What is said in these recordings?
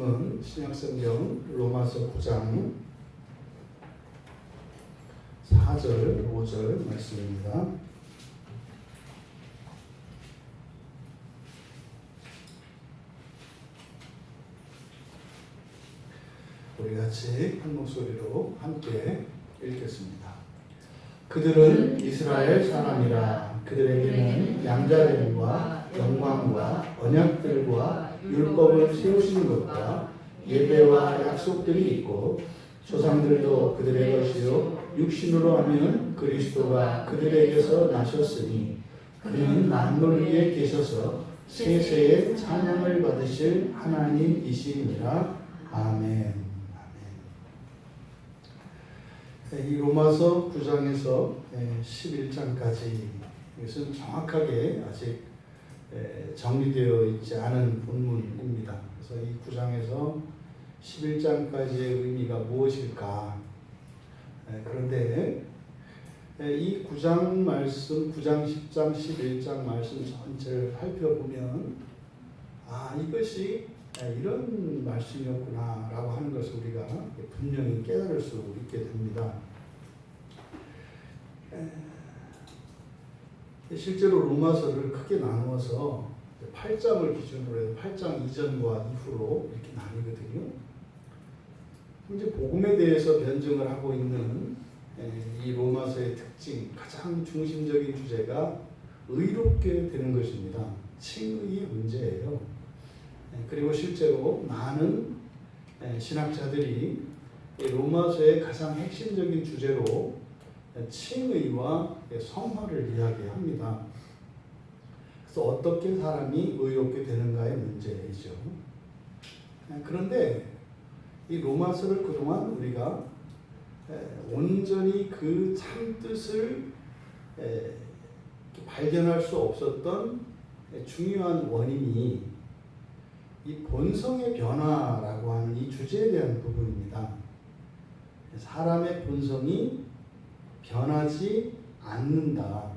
말씀은 신약성경 로마서 9장 4절, 5절 말씀입니다. 우리 같이 한 목소리로 함께 읽겠습니다. 그들은 이스라엘 사람이라. 그들에게는 양자됨과 영광과 언약들과 율법을 세우시는 것과 예배와 약속들이 있고 조상들도 그들의 것이요 육신으로 하면 그리스도가 그들에게서 나셨으니 그는 만물 위에 계셔서 세세에 찬양을 받으실 하나님이시니라. 아멘. 이 로마서 9장에서 11장까지 이것은 정확하게 아직 정리되어 있지 않은 본문입니다. 그래서 이 9장에서 11장까지의 의미가 무엇일까? 그런데 이 9장 말씀, 9장, 10장, 11장 말씀 전체를 살펴보면 이것이 이런 말씀이었구나 라고 하는 것을 우리가 분명히 깨달을 수 있게 됩니다. 실제로 로마서를 크게 나누어서 8장을 기준으로 해서 8장 이전과 이후로 이렇게 나뉘거든요. 이제 복음에 대해서 변증을 하고 있는 이 로마서의 특징, 가장 중심적인 주제가 의롭게 되는 것입니다. 칭의의 문제예요. 그리고 실제로 많은 신학자들이 로마서의 가장 핵심적인 주제로 칭의와 성화를 이야기합니다. 그래서 어떻게 사람이 의롭게 되는가의 문제이죠. 그런데 이 로마서를 그동안 우리가 온전히 그 참뜻을 발견할 수 없었던 중요한 원인이 이 본성의 변화라고 하는 이 주제에 대한 부분입니다. 사람의 본성이 변하지 않는다.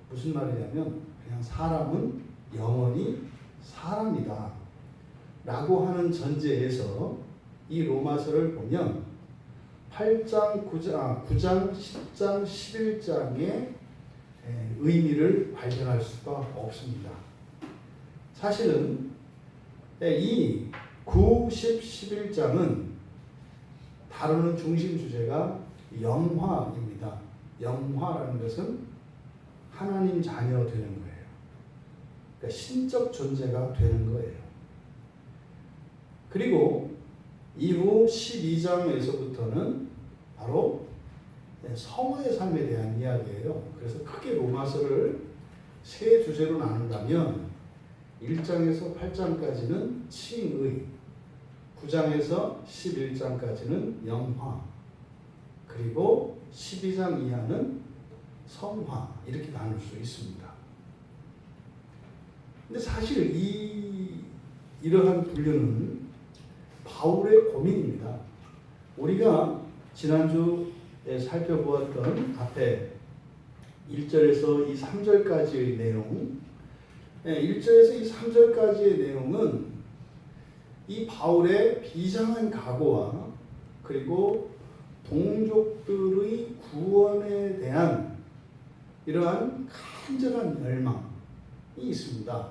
무슨 말이냐면 그냥 사람은 영원히 사람이다 라고 하는 전제에서 이 로마서를 보면 8장, 9장, 10장, 11장의 의미를 발견할 수가 없습니다. 사실은 이 9, 10, 11장은 다루는 중심 주제가 영화입니다. 영화라는 것은 하나님 자녀 되는 거예요. 그러니까 신적 존재가 되는 거예요. 그리고 이후 12장에서부터는 바로 성화의 삶에 대한 이야기예요. 그래서 크게 로마서를 세 주제로 나눈다면 1장에서 8장까지는 칭의, 9장에서 11장까지는 영화, 그리고 12장 이하는 성화, 이렇게 나눌 수 있습니다. 근데 사실 이러한 분류는 바울의 고민입니다. 우리가 지난주에 살펴보았던 앞에 1절에서 이 3절까지의 내용, 1절에서 이 3절까지의 내용은 이 바울의 비장한 각오와 그리고 동족들의 구원에 대한 이러한 간절한 열망이 있습니다.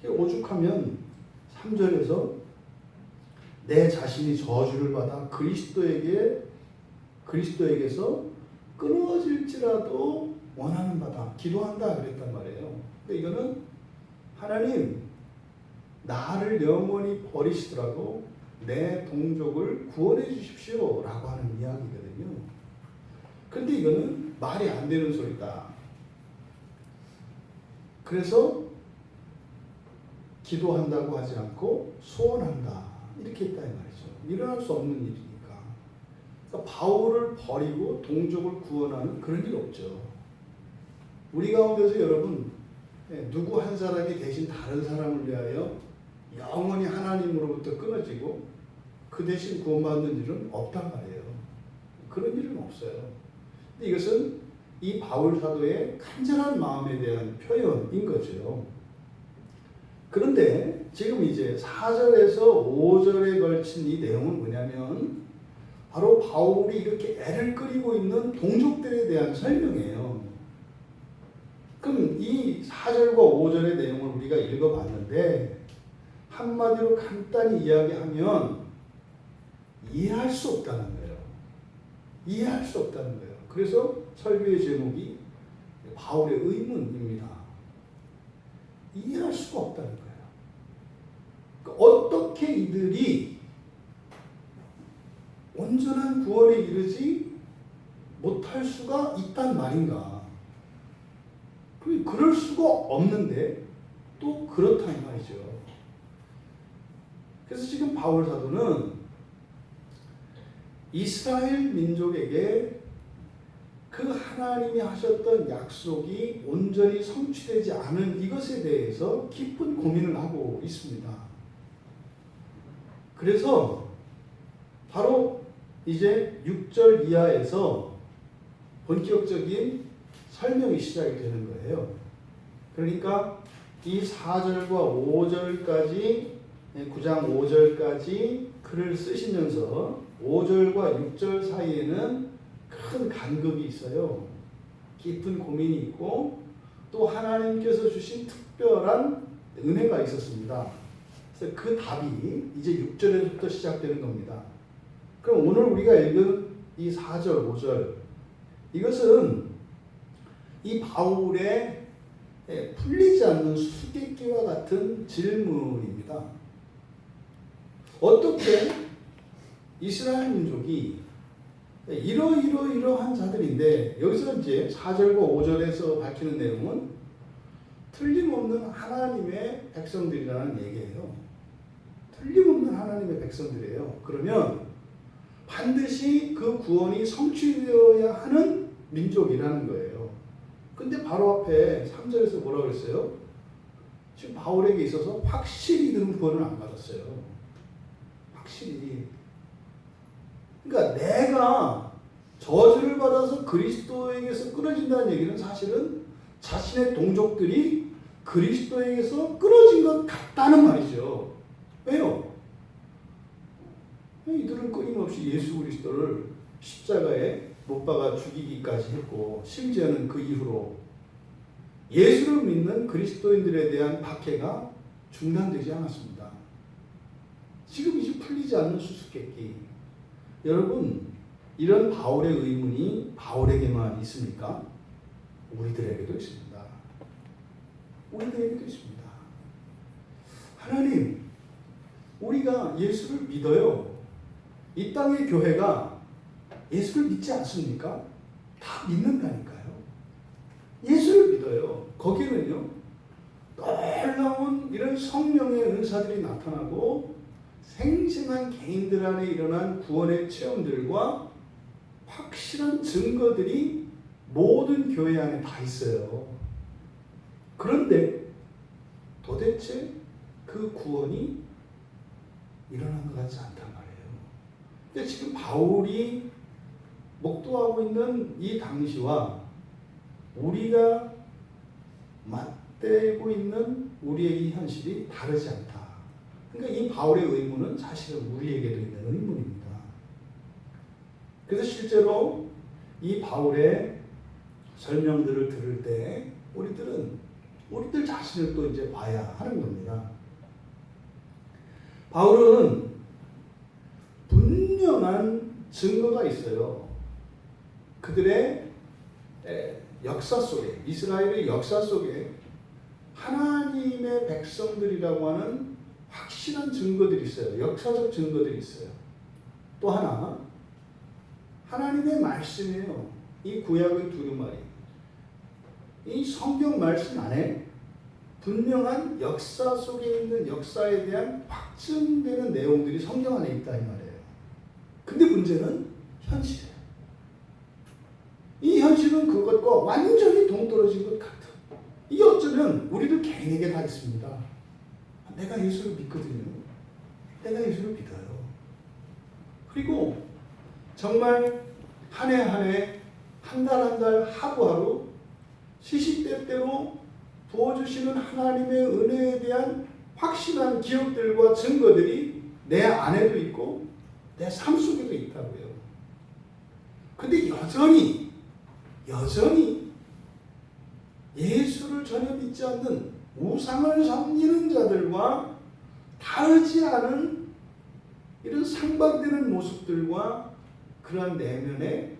오죽하면 3절에서 내 자신이 저주를 받아 그리스도에게서 끊어질지라도 원하는 바다 기도한다 그랬단 말이에요. 그러니까 이거는 하나님 나를 영원히 버리시더라도 내 동족을 구원해 주십시오 라고 하는 이야기거든요. 그런데 이거는 말이 안 되는 소리다. 그래서 기도한다고 하지 않고 소원한다 이렇게 했다 이 말이죠. 일어날 수 없는 일이니까. 그러니까 바울을 버리고 동족을 구원하는 그런 일 없죠. 우리 가운데서 여러분 누구 한 사람이 대신 다른 사람을 위하여 영원히 하나님으로부터 끊어지고 그 대신 구원받는 일은 없단 말이에요. 그런 일은 없어요. 근데 이것은 이 바울 사도의 간절한 마음에 대한 표현인 거죠. 그런데 지금 이제 4절에서 5절에 걸친 이 내용은 뭐냐면 바로 바울이 이렇게 애를 끌이고 있는 동족들에 대한 설명이에요. 그럼 이 4절과 5절의 내용을 우리가 읽어봤는데 한마디로 간단히 이야기하면 이해할 수 없다는 거예요. 이해할 수 없다는 거예요. 그래서 설교의 제목이 바울의 의문입니다. 이해할 수가 없다는 거예요. 어떻게 이들이 온전한 구원에 이르지 못할 수가 있단 말인가? 그럴 수가 없는데 또 그렇다는 말이죠. 그래서 지금 바울 사도는 이스라엘 민족에게 그 하나님이 하셨던 약속이 온전히 성취되지 않은 이것에 대해서 깊은 고민을 하고 있습니다. 그래서 바로 이제 6절 이하에서 본격적인 설명이 시작이 되는 거예요. 그러니까 이 4절과 5절까지 9장 5절까지 글을 쓰시면서 5절과 6절 사이에는 큰 간극이 있어요. 깊은 고민이 있고 또 하나님께서 주신 특별한 은혜가 있었습니다. 그래서 그 답이 이제 6절에서부터 시작되는 겁니다. 그럼 오늘 우리가 읽은 이 4절, 5절 이것은 이 바울의 풀리지 않는 수수께끼와 같은 질문입니다. 어떻게 이스라엘 민족이 이러한 자들인데 여기서 이제 4절과 5절에서 밝히는 내용은 틀림없는 하나님의 백성들이라는 얘기예요. 틀림없는 하나님의 백성들이에요. 그러면 반드시 그 구원이 성취되어야 하는 민족이라는 거예요. 근데 바로 앞에 3절에서 뭐라고 그랬어요? 지금 바울에게 있어서 확실히 그는 구원을 안 받았어요. 확실히. 그러니까 내가 저주를 받아서 그리스도에게서 끊어진다는 얘기는 사실은 자신의 동족들이 그리스도에게서 끊어진 것 같다는 말이죠. 왜요? 이들은 끊임없이 예수 그리스도를 십자가에 못 박아 죽이기까지 했고 심지어는 그 이후로 예수를 믿는 그리스도인들에 대한 박해가 중단되지 않았습니다. 지금 이제 풀리지 않는 수수께끼. 여러분, 이런 바울의 의문이 바울에게만 있습니까? 우리들에게도 있습니다. 우리들에게도 있습니다. 하나님, 우리가 예수를 믿어요. 이 땅의 교회가 예수를 믿지 않습니까? 다 믿는다니까요. 예수를 믿어요. 거기는요, 놀라운 이런 성령의 은사들이 나타나고 생생한 개인들 안에 일어난 구원의 체험들과 확실한 증거들이 모든 교회 안에 다 있어요. 그런데 도대체 그 구원이 일어난 것 같지 않단 말이에요. 근데 지금 바울이 목도하고 있는 이 당시와 우리가 맞대고 있는 우리의 이 현실이 다르지 않다. 그러니까 이 바울의 의문은 사실은 우리에게도 있는 의문입니다. 그래서 실제로 이 바울의 설명들을 들을 때 우리들 자신을 또 이제 봐야 하는 겁니다. 바울은 분명한 증거가 있어요. 그들의 역사 속에, 이스라엘의 역사 속에 하나님의 백성들이라고 하는 확실한 증거들이 있어요. 역사적 증거들이 있어요. 또 하나, 하나님의 말씀이에요. 이 구약의 두루마리. 이 성경 말씀 안에 분명한 역사 속에 있는 역사에 대한 확증되는 내용들이 성경 안에 있다 이 말이에요. 근데 문제는 현실이에요. 이 현실은 그것과 완전히 동떨어진 것 같아. 이게 어쩌면 우리들 개인에게 다 있습니다. 내가 예수를 믿거든요. 내가 예수를 믿어요. 그리고 정말 한 해 한 해, 한 달 한 달, 하루하루 시시때때로 부어주시는 하나님의 은혜에 대한 확실한 기억들과 증거들이 내 안에도 있고 내 삶 속에도 있다고요. 근데 여전히 예수를 전혀 믿지 않는 우상을 섬기는 자들과 다르지 않은 이런 상반되는 모습들과 그러한 내면에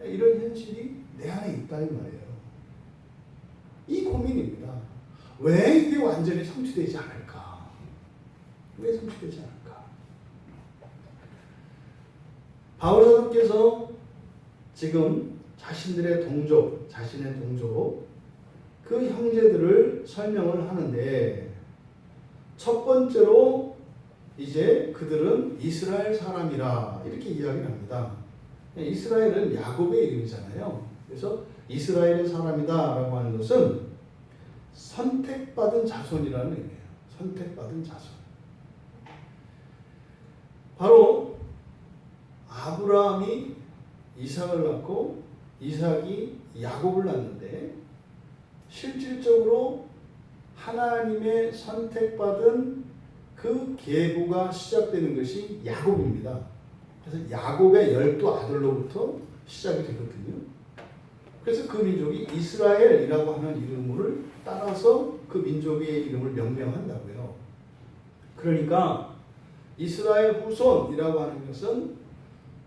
이런 현실이 내 안에 있다 이 말이에요. 이 고민입니다. 왜 이게 완전히 성취되지 않을까? 왜 성취되지 않을까? 바울 사도께서 지금 자신의 동족, 그 형제들을 설명을 하는데 첫 번째로 이제 그들은 이스라엘 사람이라 이렇게 이야기를 합니다. 이스라엘은 야곱의 이름이잖아요. 그래서 이스라엘의 사람이다라고 하는 것은 선택받은 자손이라는 의미예요. 선택받은 자손. 바로 아브라함이 이삭을 낳고 이삭이 야곱을 낳는데 실질적으로 하나님의 선택받은 그 계보가 시작되는 것이 야곱입니다. 그래서 야곱의 12아들로부터 시작이 되거든요. 그래서 그 민족이 이스라엘이라고 하는 이름을 따라서 그 민족의 이름을 명명한다고요. 그러니까 이스라엘 후손이라고 하는 것은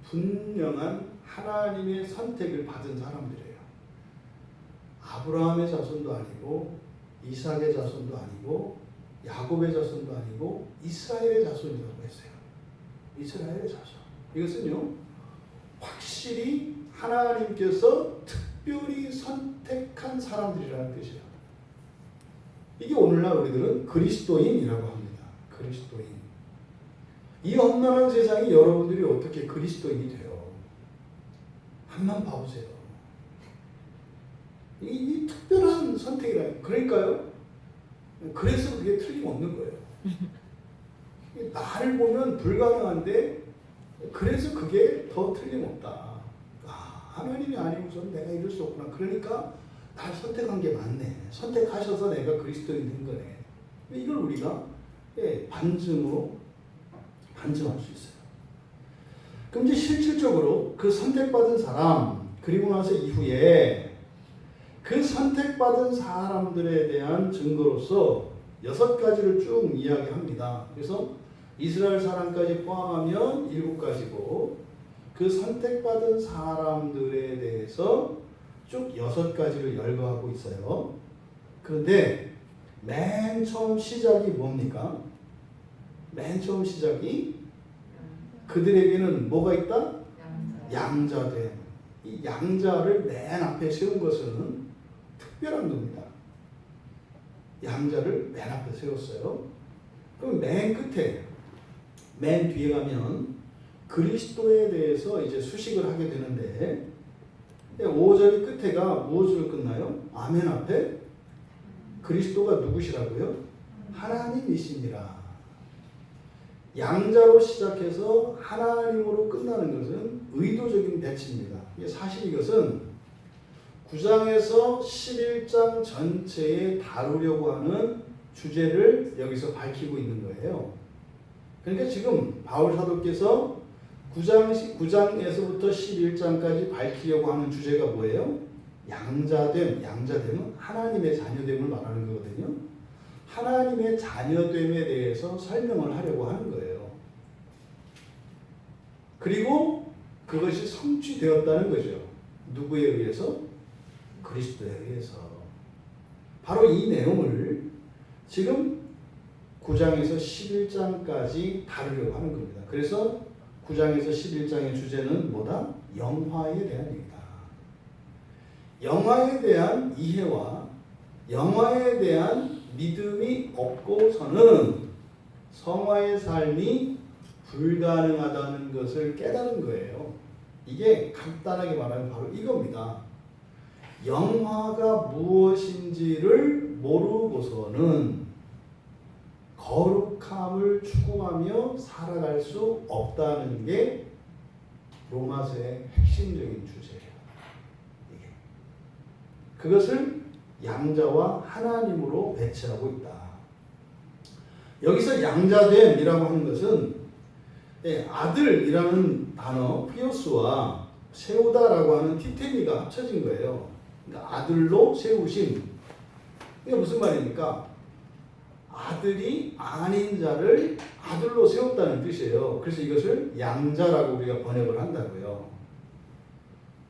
분명한 하나님의 선택을 받은 사람들이에요. 아브라함의 자손도 아니고 이삭의 자손도 아니고 야곱의 자손도 아니고 이스라엘의 자손이라고 했어요. 이스라엘의 자손. 이것은요, 확실히 하나님께서 특별히 선택한 사람들이라는 뜻이에요. 이게 오늘날 우리들은 그리스도인이라고 합니다. 그리스도인. 이 험난한 세상에 여러분들이 어떻게 그리스도인이 돼요? 한번 봐보세요. 이 특별한 선택이라. 그러니까요. 그래서 그게 틀림없는 거예요. 나를 보면 불가능한데 그래서 그게 더 틀림없다. 하나님이 아니고서는 내가 이럴 수 없구나. 그러니까 날 선택한 게 맞네. 선택하셔서 내가 그리스도인 된 거네. 이걸 우리가 반증할 수 있어요. 그럼 이제 실질적으로 그 선택받은 사람, 그리고 나서 이후에 그 선택받은 사람들에 대한 증거로서 6가지를 쭉 이야기합니다. 그래서 이스라엘 사람까지 포함하면 7가지고 그 선택받은 사람들에 대해서 쭉 6가지를 열거하고 있어요. 그런데 맨 처음 시작이 뭡니까? 맨 처음 시작이 그들에게는 뭐가 있다? 양자됨. 이 양자를 맨 앞에 세운 것은 특별한 겁니다. 양자를 맨 앞에 세웠어요. 그럼 맨 끝에, 맨 뒤에 가면 그리스도에 대해서 이제 수식을 하게 되는데 5절이 끝에가 무엇으로 끝나요? 아멘 앞에 그리스도가 누구시라고요? 하나님이시니라. 양자로 시작해서 하나님으로 끝나는 것은 의도적인 배치입니다. 사실 이것은 9장에서 11장 전체에 다루려고 하는 주제를 여기서 밝히고 있는 거예요. 그러니까 지금 바울 사도께서 9장에서부터 11장까지 밝히려고 하는 주제가 뭐예요? 양자됨. 양자됨은 하나님의 자녀됨을 말하는 거거든요. 하나님의 자녀됨에 대해서 설명을 하려고 하는 거예요. 그리고 그것이 성취되었다는 거죠. 누구에 의해서? 그리스도에 의해서. 바로 이 내용을 지금 9장에서 11장까지 다루려고 하는 겁니다. 그래서 9장에서 11장의 주제는 뭐다? 영화에 대한 얘기다. 영화에 대한 이해와 영화에 대한 믿음이 없고서는 성화의 삶이 불가능하다는 것을 깨달은 거예요. 이게 간단하게 말하면 바로 이겁니다. 영화가 무엇인지를 모르고서는 거룩함을 추구하며 살아갈 수 없다는 게 로마서의 핵심적인 주제예요. 이게. 그것을 양자와 하나님으로 배치하고 있다. 여기서 양자됨이라고 하는 것은 아들이라는 단어 피오스와 세우다라고 하는 티테미가 합쳐진 거예요. 그러니까 아들로 세우심. 이게 무슨 말입니까? 아들이 아닌 자를 아들로 세웠다는 뜻이에요. 그래서 이것을 양자라고 우리가 번역을 한다고요.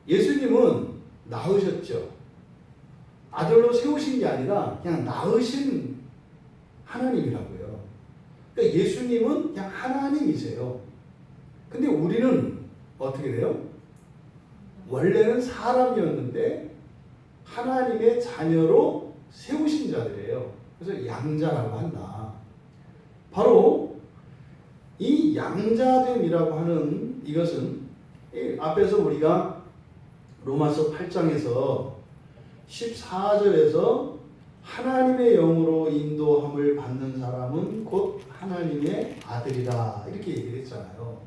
예수님은 낳으셨죠. 아들로 세우신 게 아니라 그냥 낳으신 하나님이라고요. 그러니까 예수님은 그냥 하나님이세요. 근데 우리는 어떻게 돼요? 원래는 사람이었는데 하나님의 자녀로 세우신 자들이에요. 그래서 양자라고 한다. 바로 이 양자됨이라고 하는 이것은 앞에서 우리가 로마서 8장에서 14절에서 하나님의 영으로 인도함을 받는 사람은 곧 하나님의 아들이라 이렇게 얘기를 했잖아요.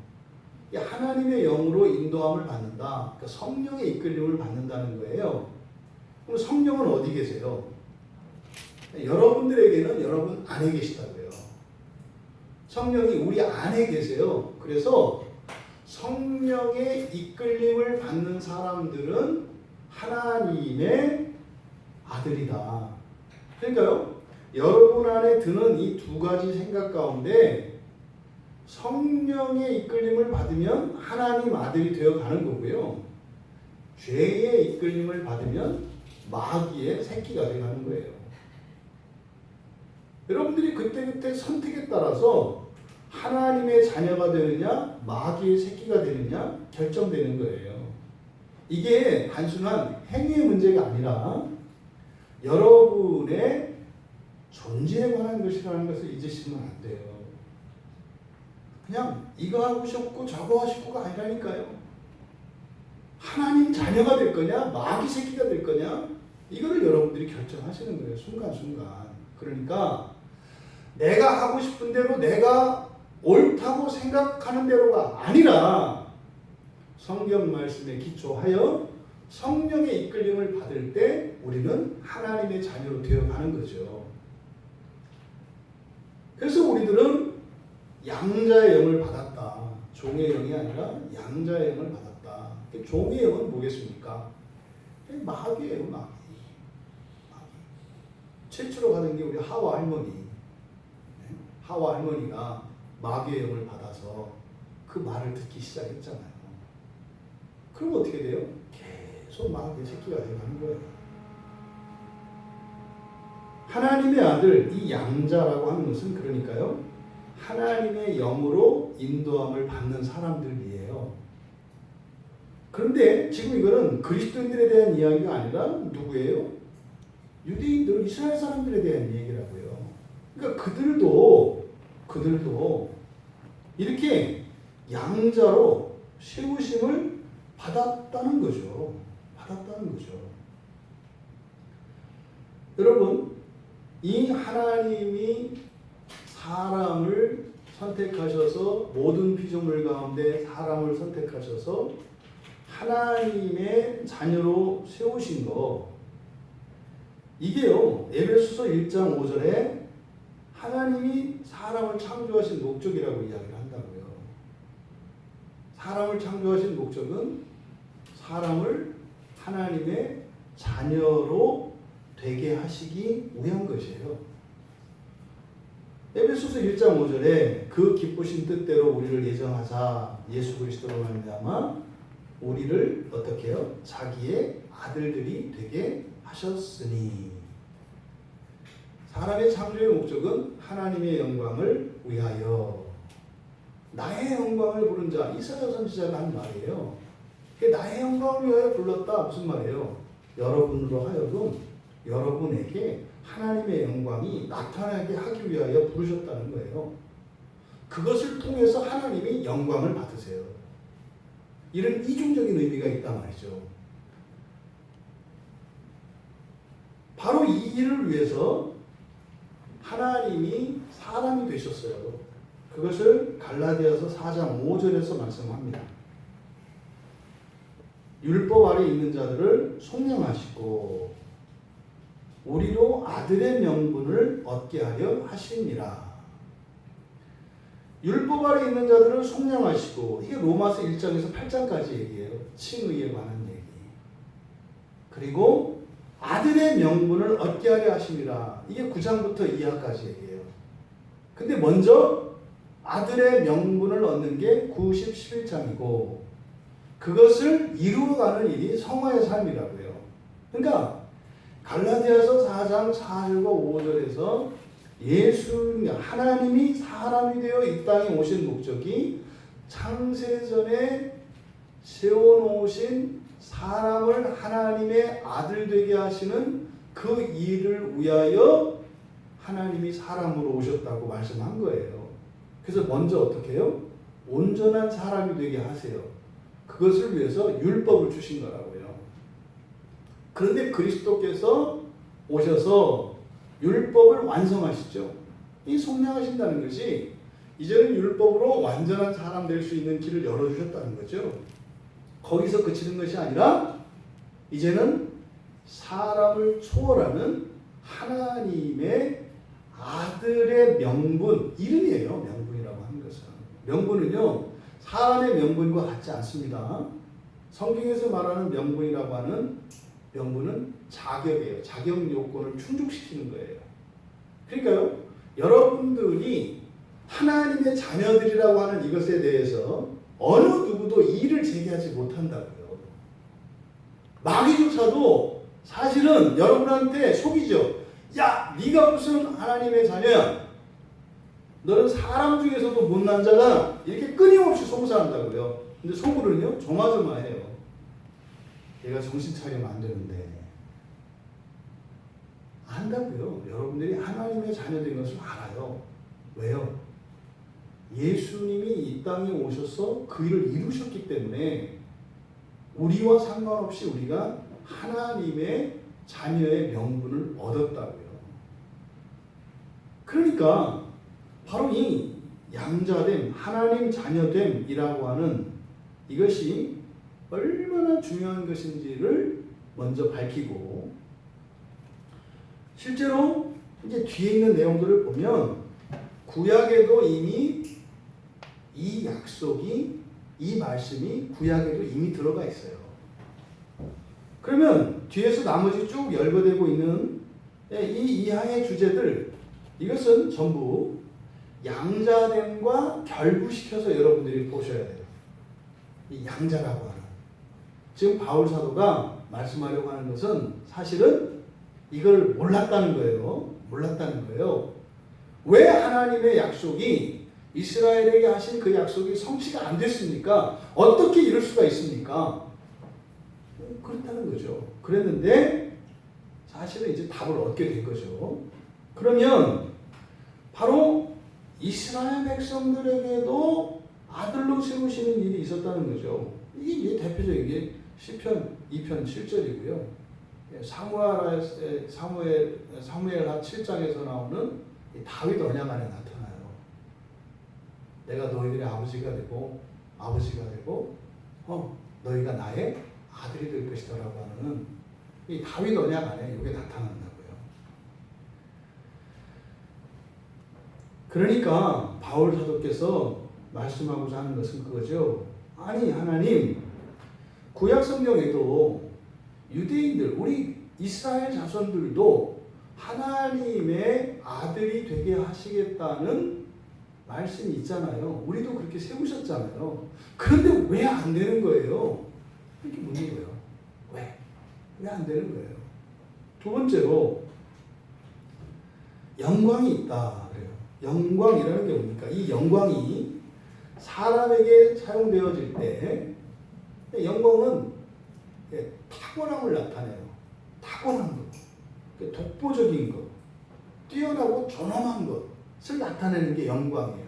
하나님의 영으로 인도함을 받는다. 그러니까 성령의 이끌림을 받는다는 거예요. 그럼 성령은 어디 계세요? 여러분들에게는 여러분 안에 계시다고요. 성령이 우리 안에 계세요. 그래서 성령의 이끌림을 받는 사람들은 하나님의 아들이다. 그러니까요, 여러분 안에 드는 이 두 가지 생각 가운데 성령의 이끌림을 받으면 하나님 아들이 되어가는 거고요. 죄의 이끌림을 받으면 마귀의 새끼가 되어가는 거예요. 여러분들이 그때그때 선택에 따라서 하나님의 자녀가 되느냐 마귀의 새끼가 되느냐 결정되는 거예요. 이게 단순한 행위의 문제가 아니라 여러분의 존재에 관한 것이라는 것을 잊으시면 안 돼요. 그냥 이거 하고 싶고 저거 하고 싶고가 아니라니까요. 하나님 자녀가 될 거냐 마귀 새끼가 될 거냐 이거를 여러분들이 결정하시는 거예요. 순간순간. 그러니까 내가 하고 싶은 대로 내가 옳다고 생각하는 대로가 아니라 성경 말씀에 기초하여 성령의 이끌림을 받을 때 우리는 하나님의 자녀로 되어가는 거죠. 그래서 우리들은 양자의 영을 받았다. 종의 영이 아니라 양자의 영을 받았다. 종의 영은 뭐겠습니까? 마귀예요, 마귀. 최초로 가는 게 우리 하와 할머니. 하와 할머니가 마귀의 영을 받아서 그 말을 듣기 시작했잖아요. 그럼 어떻게 돼요? 계속 마귀의 새끼가 되어가는 거예요. 하나님의 아들, 이 양자라고 하는 것은 그러니까요, 하나님의 영으로 인도함을 받는 사람들이에요. 그런데 지금 이거는 그리스도인들에 대한 이야기가 아니라 누구예요? 유대인들, 이스라엘 사람들에 대한 얘기라고요. 그러니까 그들도 이렇게 양자로 세우심을 받았다는 거죠. 여러분, 이 하나님이 사람을 선택하셔서 모든 피조물 가운데 사람을 선택하셔서 하나님의 자녀로 세우신 거, 이게요, 에베소서 1장 5절에 하나님이 사람을 창조하신 목적이라고 이야기를 한다고요. 사람을 창조하신 목적은 사람을 하나님의 자녀로 되게 하시기 위한 것이에요. 에베소서 1장 5절에 그 기쁘신 뜻대로 우리를 예정하사 예수 그리스도로 말미암아 우리를 어떻게 해요? 자기의 아들들이 되게 하셨으니. 사람의 창조의 목적은 하나님의 영광을 위하여. 나의 영광을 부른 자, 이사야 선지자가 한 말이에요. 나의 영광을 위하여 불렀다. 무슨 말이에요? 여러분으로 하여금 여러분에게 하나님의 영광이 나타나게 하기 위하여 부르셨다는 거예요. 그것을 통해서 하나님이 영광을 받으세요. 이런 이중적인 의미가 있단 말이죠. 바로 이 일을 위해서 하나님이 사람이 되셨어요. 그것을 갈라디아서 4장 5절에서 말씀합니다. 율법 아래 있는 자들을 속량하시고 우리로 아들의 명분을 얻게 하려 하시니라. 율법 아래 있는 자들을 속량하시고, 이게 로마서 1장에서 8장까지 얘기해요. 칭의에 관한 얘기. 그리고 아들의 명분을 얻게 하려 하심이라. 이게 9장부터 이하까지 얘기해요. 근데 먼저 아들의 명분을 얻는 게 90, 11장이고 그것을 이루어가는 일이 성화의 삶이라고요. 그러니까 갈라디아서 4장 4절과 5절에서 하나님이 사람이 되어 이 땅에 오신 목적이 창세전에 세워놓으신 사람을 하나님의 아들 되게 하시는 그 일을 위하여 하나님이 사람으로 오셨다고 말씀한 거예요. 그래서 먼저 어떻게 해요? 온전한 사람이 되게 하세요. 그것을 위해서 율법을 주신 거라고요. 그런데 그리스도께서 오셔서 율법을 완성하시죠. 이 속량하신다는 것이 이제는 율법으로 완전한 사람 될 수 있는 길을 열어주셨다는 거죠. 거기서 그치는 것이 아니라 이제는 사람을 초월하는 하나님의 아들의 명분, 이름이에요. 명분이라고 하는 것은. 명분은요, 사람의 명분과 같지 않습니다. 성경에서 말하는 명분이라고 하는 명분은 자격이에요. 자격 요건을 충족시키는 거예요. 그러니까요, 여러분들이 하나님의 자녀들이라고 하는 이것에 대해서 어느 누구도 이의를 제기하지 못한다고요. 마귀조차도 사실은 여러분한테 속이죠. 야, 네가 무슨 하나님의 자녀야? 너는 사람 중에서도 못난 자가 이렇게 끊임없이 송사한다고요. 근데 속으로는요, 조마조마해요. 얘가 정신 차리면 안 되는데. 안다고요. 여러분들이 하나님의 자녀된 것을 알아요. 왜요? 예수님이 이 땅에 오셔서 그 일을 이루셨기 때문에 우리와 상관없이 우리가 하나님의 자녀의 명분을 얻었다고요. 그러니까 바로 이 양자됨, 하나님 자녀됨이라고 하는 이것이 얼마나 중요한 것인지를 먼저 밝히고, 실제로 이제 뒤에 있는 내용들을 보면 구약에도 이미 이 약속이, 이 말씀이 구약에도 이미 들어가 있어요. 그러면 뒤에서 나머지 쭉 열거되고 있는 이 이하의 주제들, 이것은 전부 양자됨과 결부시켜서 여러분들이 보셔야 돼요. 이 양자라고 하는. 지금 바울 사도가 말씀하려고 하는 것은 사실은 이걸 몰랐다는 거예요. 몰랐다는 거예요. 왜 하나님의 약속이, 이스라엘에게 하신 그 약속이 성취가 안 됐습니까? 어떻게 이럴 수가 있습니까? 그렇다는 거죠. 그랬는데 사실은 이제 답을 얻게 된 거죠. 그러면 바로 이스라엘 백성들에게도 아들로 세우시는 일이 있었다는 거죠. 이게 대표적인 게 시편 2편 7절이고요. 사무엘하 7장에서 나오는 다윗 언약 안에 나타나요. 내가 너희들의 아버지가 되고 너희가 나의 아들이 될 것이다라고 하는 이 다윗 언약 안에 이게 나타난다고요. 그러니까 바울 사도께서 말씀하고자 하는 것은 그거죠. 아니, 하나님, 구약 성경에도 유대인들, 우리 이스라엘 자손들도 하나님의 아들이 되게 하시겠다는 말씀이 있잖아요. 우리도 그렇게 세우셨잖아요. 그런데 왜 안 되는 거예요? 이렇게 묻는 거예요. 왜? 왜 안 되는 거예요? 두 번째로 영광이 있다 그래요. 영광이라는 게 뭡니까? 이 영광이 사람에게 사용되어질 때 영광은 탁월함을 나타내요. 탁월한 것, 독보적인 것, 뛰어나고 존엄한 것을 나타내는 게 영광이에요.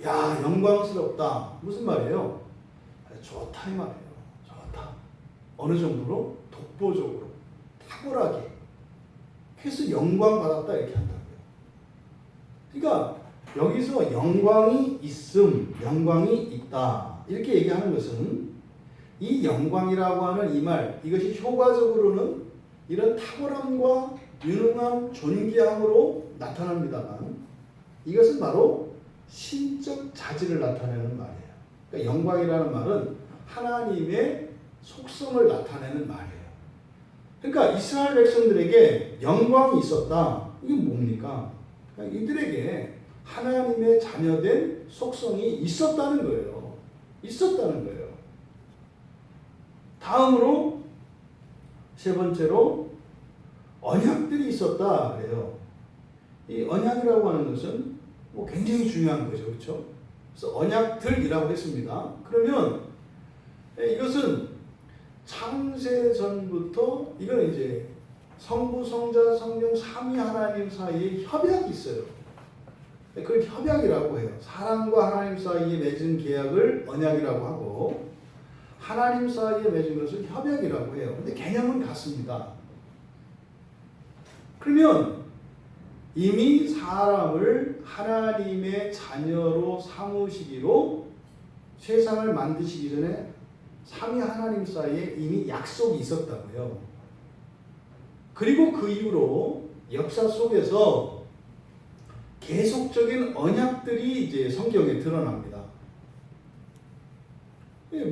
야, 영광스럽다. 무슨 말이에요? 좋다 이 말이에요. 좋다. 어느 정도로? 독보적으로, 탁월하게. 그래서 영광 받았다 이렇게 한다고요. 그러니까 여기서 영광이 있음, 영광이 있다 이렇게 얘기하는 것은 이 영광이라고 하는 이 말, 이것이 효과적으로는 이런 탁월함과 유능함, 존귀함으로 나타납니다만 이것은 바로 신적 자질을 나타내는 말이에요. 그러니까 영광이라는 말은 하나님의 속성을 나타내는 말이에요. 그러니까 이스라엘 백성들에게 영광이 있었다. 이게 뭡니까? 그러니까 이들에게 하나님의 자녀된 속성이 있었다는 거예요. 있었다는 거예요. 다음으로 세 번째로 언약들이 있었다 그래요. 이 언약이라고 하는 것은 뭐 굉장히 중요한 거죠. 그렇죠? 그래서 언약들이라고 했습니다. 그러면 이것은 창세 전부터 이건 이제 성부, 성자, 성령 삼위 하나님 사이에 협약이 있어요. 그걸 협약이라고 해요. 사람과 하나님 사이에 맺은 계약을 언약이라고 하고 하나님 사이에 맺은 것을 협약이라고 해요. 근데 개념은 같습니다. 그러면 이미 사람을 하나님의 자녀로 삼으시기로 세상을 만드시기 전에 삼위 하나님 사이에 이미 약속이 있었다고요. 그리고 그 이후로 역사 속에서 계속적인 언약들이 이제 성경에 드러납니다.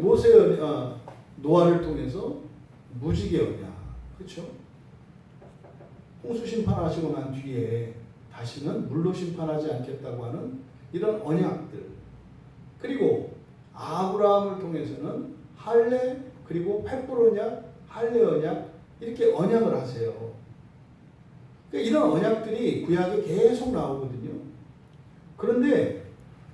모세 노아를 통해서 무지개 언약, 그렇죠? 홍수 심판하시고 난 뒤에 다시는 물로 심판하지 않겠다고 하는 이런 언약들. 그리고 아브라함을 통해서는 할례 그리고 횃불 언약, 할례 언약 이렇게 언약을 하세요. 그러니까 이런 언약들이 구약에 계속 나오거든요. 그런데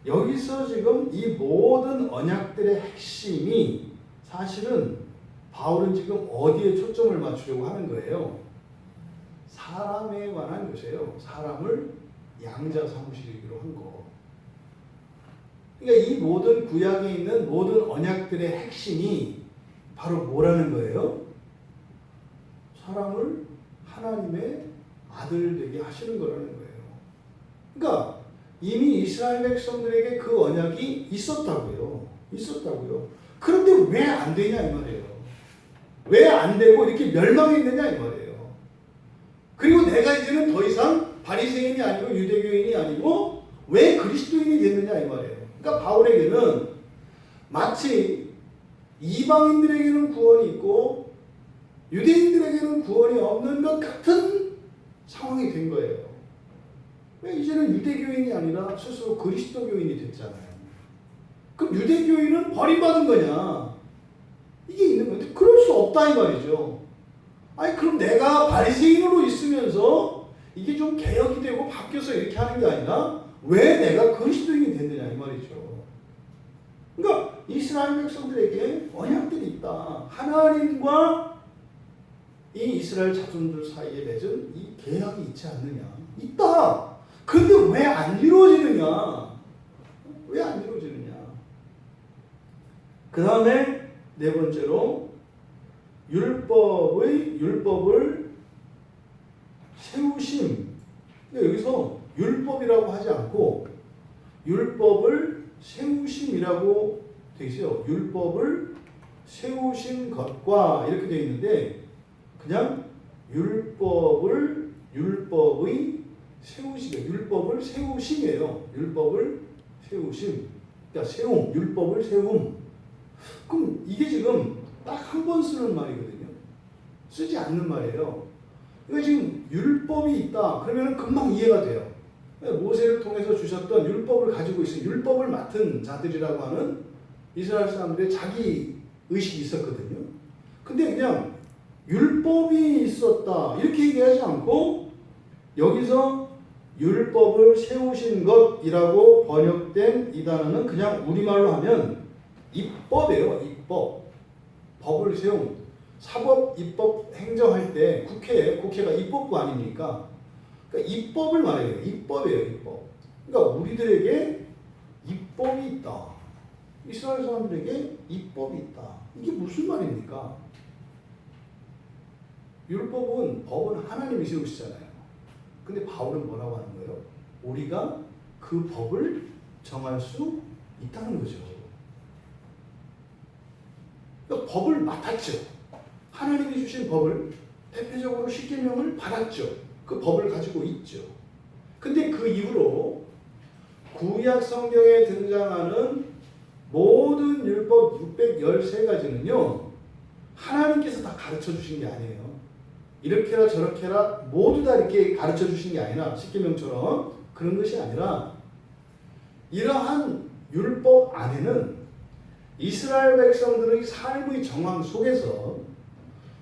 여기서 지금 이 모든 언약들의 핵심이 사실은 바울은 지금 어디에 초점을 맞추려고 하는 거예요? 사람에 관한 것이에요. 사람을 양자 삼으시기로 한 거. 그러니까 이 모든 구약에 있는 모든 언약들의 핵심이 바로 뭐라는 거예요? 사람을 하나님의 아들 되게 하시는 거라는 거예요. 그러니까 이미 이스라엘 백성들에게 그 언약이 있었다고요. 있었다고요. 그런데 왜 안 되냐 이 말이에요. 왜 안 되고 이렇게 멸망했느냐 이 말이에요. 그리고 내가 이제는 더 이상 바리새인이 아니고 유대교인이 아니고 왜 그리스도인이 됐느냐 이 말이에요. 그러니까 바울에게는 마치 이방인들에게는 구원이 있고 유대인들에게는 구원이 없는 것 같은 상황이 된 거예요. 왜 이제는 유대교인이 아니라 스스로 그리스도교인이 됐잖아요. 그럼 유대교인은 버림받은 거냐? 이게 있는 건데 그럴 수 없다 이 말이죠. 아니 그럼 내가 바리새인으로 있으면서 이게 좀 개혁이 되고 바뀌어서 이렇게 하는 게 아니라 왜 내가 그리스도인이 됐느냐 이 말이죠. 그러니까 이스라엘 백성들에게 언약들이 있다. 하나님과 이 이스라엘 자손들 사이에 맺은 이 계약이 있지 않느냐? 있다. 근데 왜 안 이루어지느냐? 왜 안 이루어지느냐? 그 다음에 네 번째로 율법을 세우심. 여기서 율법이라고 하지 않고 율법을 세우심이라고 되어 있어요. 율법을 세우신 것과 이렇게 되어 있는데 그냥 율법의 세우시게 율법을 세우심이에요. 율법을 세우심. 그러니까 세움, 율법을 세움. 그럼 이게 지금 딱 한 번 쓰는 말이거든요. 쓰지 않는 말이에요. 그러니까 지금 율법이 있다. 그러면 금방 이해가 돼요. 모세를 통해서 주셨던 율법을 가지고 있어요. 율법을 맡은 자들이라고 하는 이스라엘 사람들의 자기 의식이 있었거든요. 근데 그냥 율법이 있었다 이렇게 얘기하지 않고 여기서 율법을 세우신 것이라고 번역된 이 단어는 그냥 우리말로 하면 입법이에요. 입법. 법을 세움. 사법, 입법, 행정할 때 국회가 입법부 아닙니까? 그러니까 입법을 말해요. 입법이에요. 입법. 그러니까 우리들에게 입법이 있다. 이스라엘 사람들에게 입법이 있다. 이게 무슨 말입니까? 법은 하나님이 세우시잖아요. 근데 바울은 뭐라고 하는 거예요? 우리가 그 법을 정할 수 있다는 거죠. 그러니까 법을 맡았죠. 하나님이 주신 법을 대표적으로 십계명을 받았죠. 그 법을 가지고 있죠. 근데 그 이후로 구약 성경에 등장하는 모든 율법 613가지는요. 하나님께서 다 가르쳐 주신 게 아니에요. 이렇게라 저렇게라 모두 다 이렇게 가르쳐 주신 게 아니라 십계명처럼 그런 것이 아니라 이러한 율법 안에는 이스라엘 백성들의 삶의 정황 속에서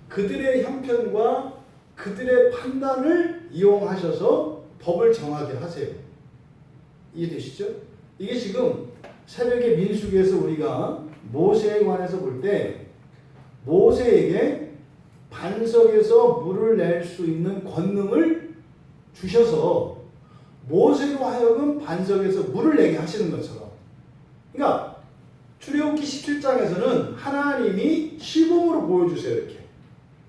그들의 형편과 그들의 판단을 이용하셔서 법을 정하게 하세요. 이해되시죠? 이게 지금 새벽에 민수기에서 우리가 모세에 관해서 볼 때 모세에게 반석에서 물을 낼 수 있는 권능을 주셔서 모세로 하여금 반석에서 물을 내게 하시는 것처럼, 그러니까 출애굽기 17장에서는 하나님이 시범으로 보여주세요. 이렇게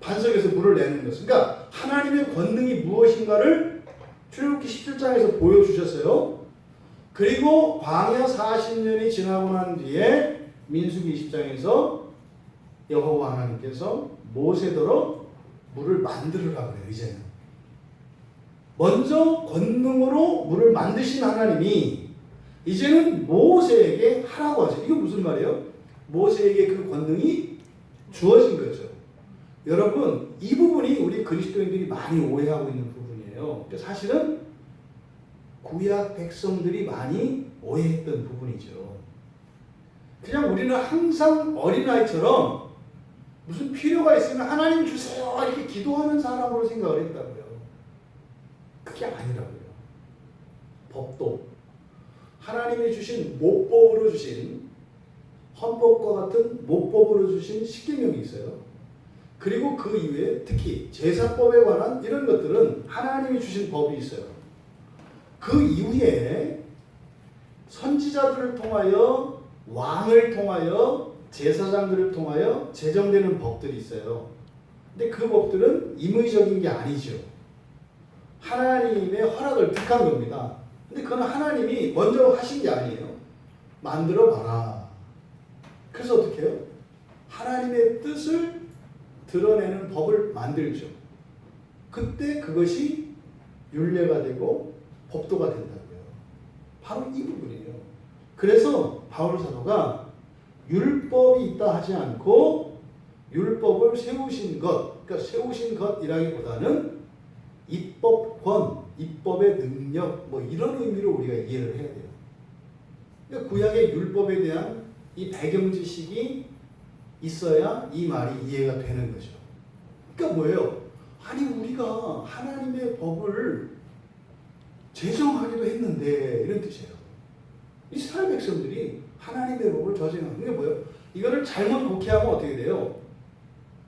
반석에서 물을 내는 것을, 그러니까 하나님의 권능이 무엇인가를 출애굽기 17장에서 보여주셨어요. 그리고 광야 40년이 지나고 난 뒤에 민수기 20장에서 여호와 하나님께서 모세더러 물을 만들으라 그래요. 이제는 먼저 권능으로 물을 만드신 하나님이 이제는 모세에게 하라고 하죠. 이게 무슨 말이에요? 모세에게 그 권능이 주어진 거죠. 여러분, 이 부분이 우리 그리스도인들이 많이 오해하고 있는 부분이에요. 사실은 구약 백성들이 많이 오해했던 부분이죠. 그냥 우리는 항상 어린아이처럼 무슨 필요가 있으면 하나님 주세요 이렇게 기도하는 사람으로 생각을 했다고요. 그게 아니라고요. 법도 하나님이 주신 모법으로 주신, 헌법과 같은 모법으로 주신 십계명이 있어요. 그리고 그 이외에 특히 제사법에 관한 이런 것들은 하나님이 주신 법이 있어요. 그 이후에 선지자들을 통하여, 왕을 통하여, 제사장들을 통하여 제정되는 법들이 있어요. 근데 그 법들은 임의적인 게 아니죠. 하나님의 허락을 득한 겁니다. 근데 그건 하나님이 먼저 하신 게 아니에요. 만들어 봐라. 그래서 어떻게 해요? 하나님의 뜻을 드러내는 법을 만들죠. 그때 그것이 율례가 되고 법도가 된다고요. 바로 이 부분이에요. 그래서 바울 사도가 율법이 있다 하지 않고 율법을 세우신 것, 그러니까 세우신 것이라기보다는 입법권, 입법의 능력, 뭐 이런 의미로 우리가 이해를 해야 돼요. 그러니까 구약의 율법에 대한 이 배경 지식이 있어야 이 말이 이해가 되는 거죠. 그러니까 뭐예요? 아니 우리가 하나님의 법을 제정하기도 했는데 이런 뜻이에요. 이스라엘 백성들이 하나님의 법을 저지하는 게 뭐예요? 이거를 잘못 곡해하면 어떻게 돼요?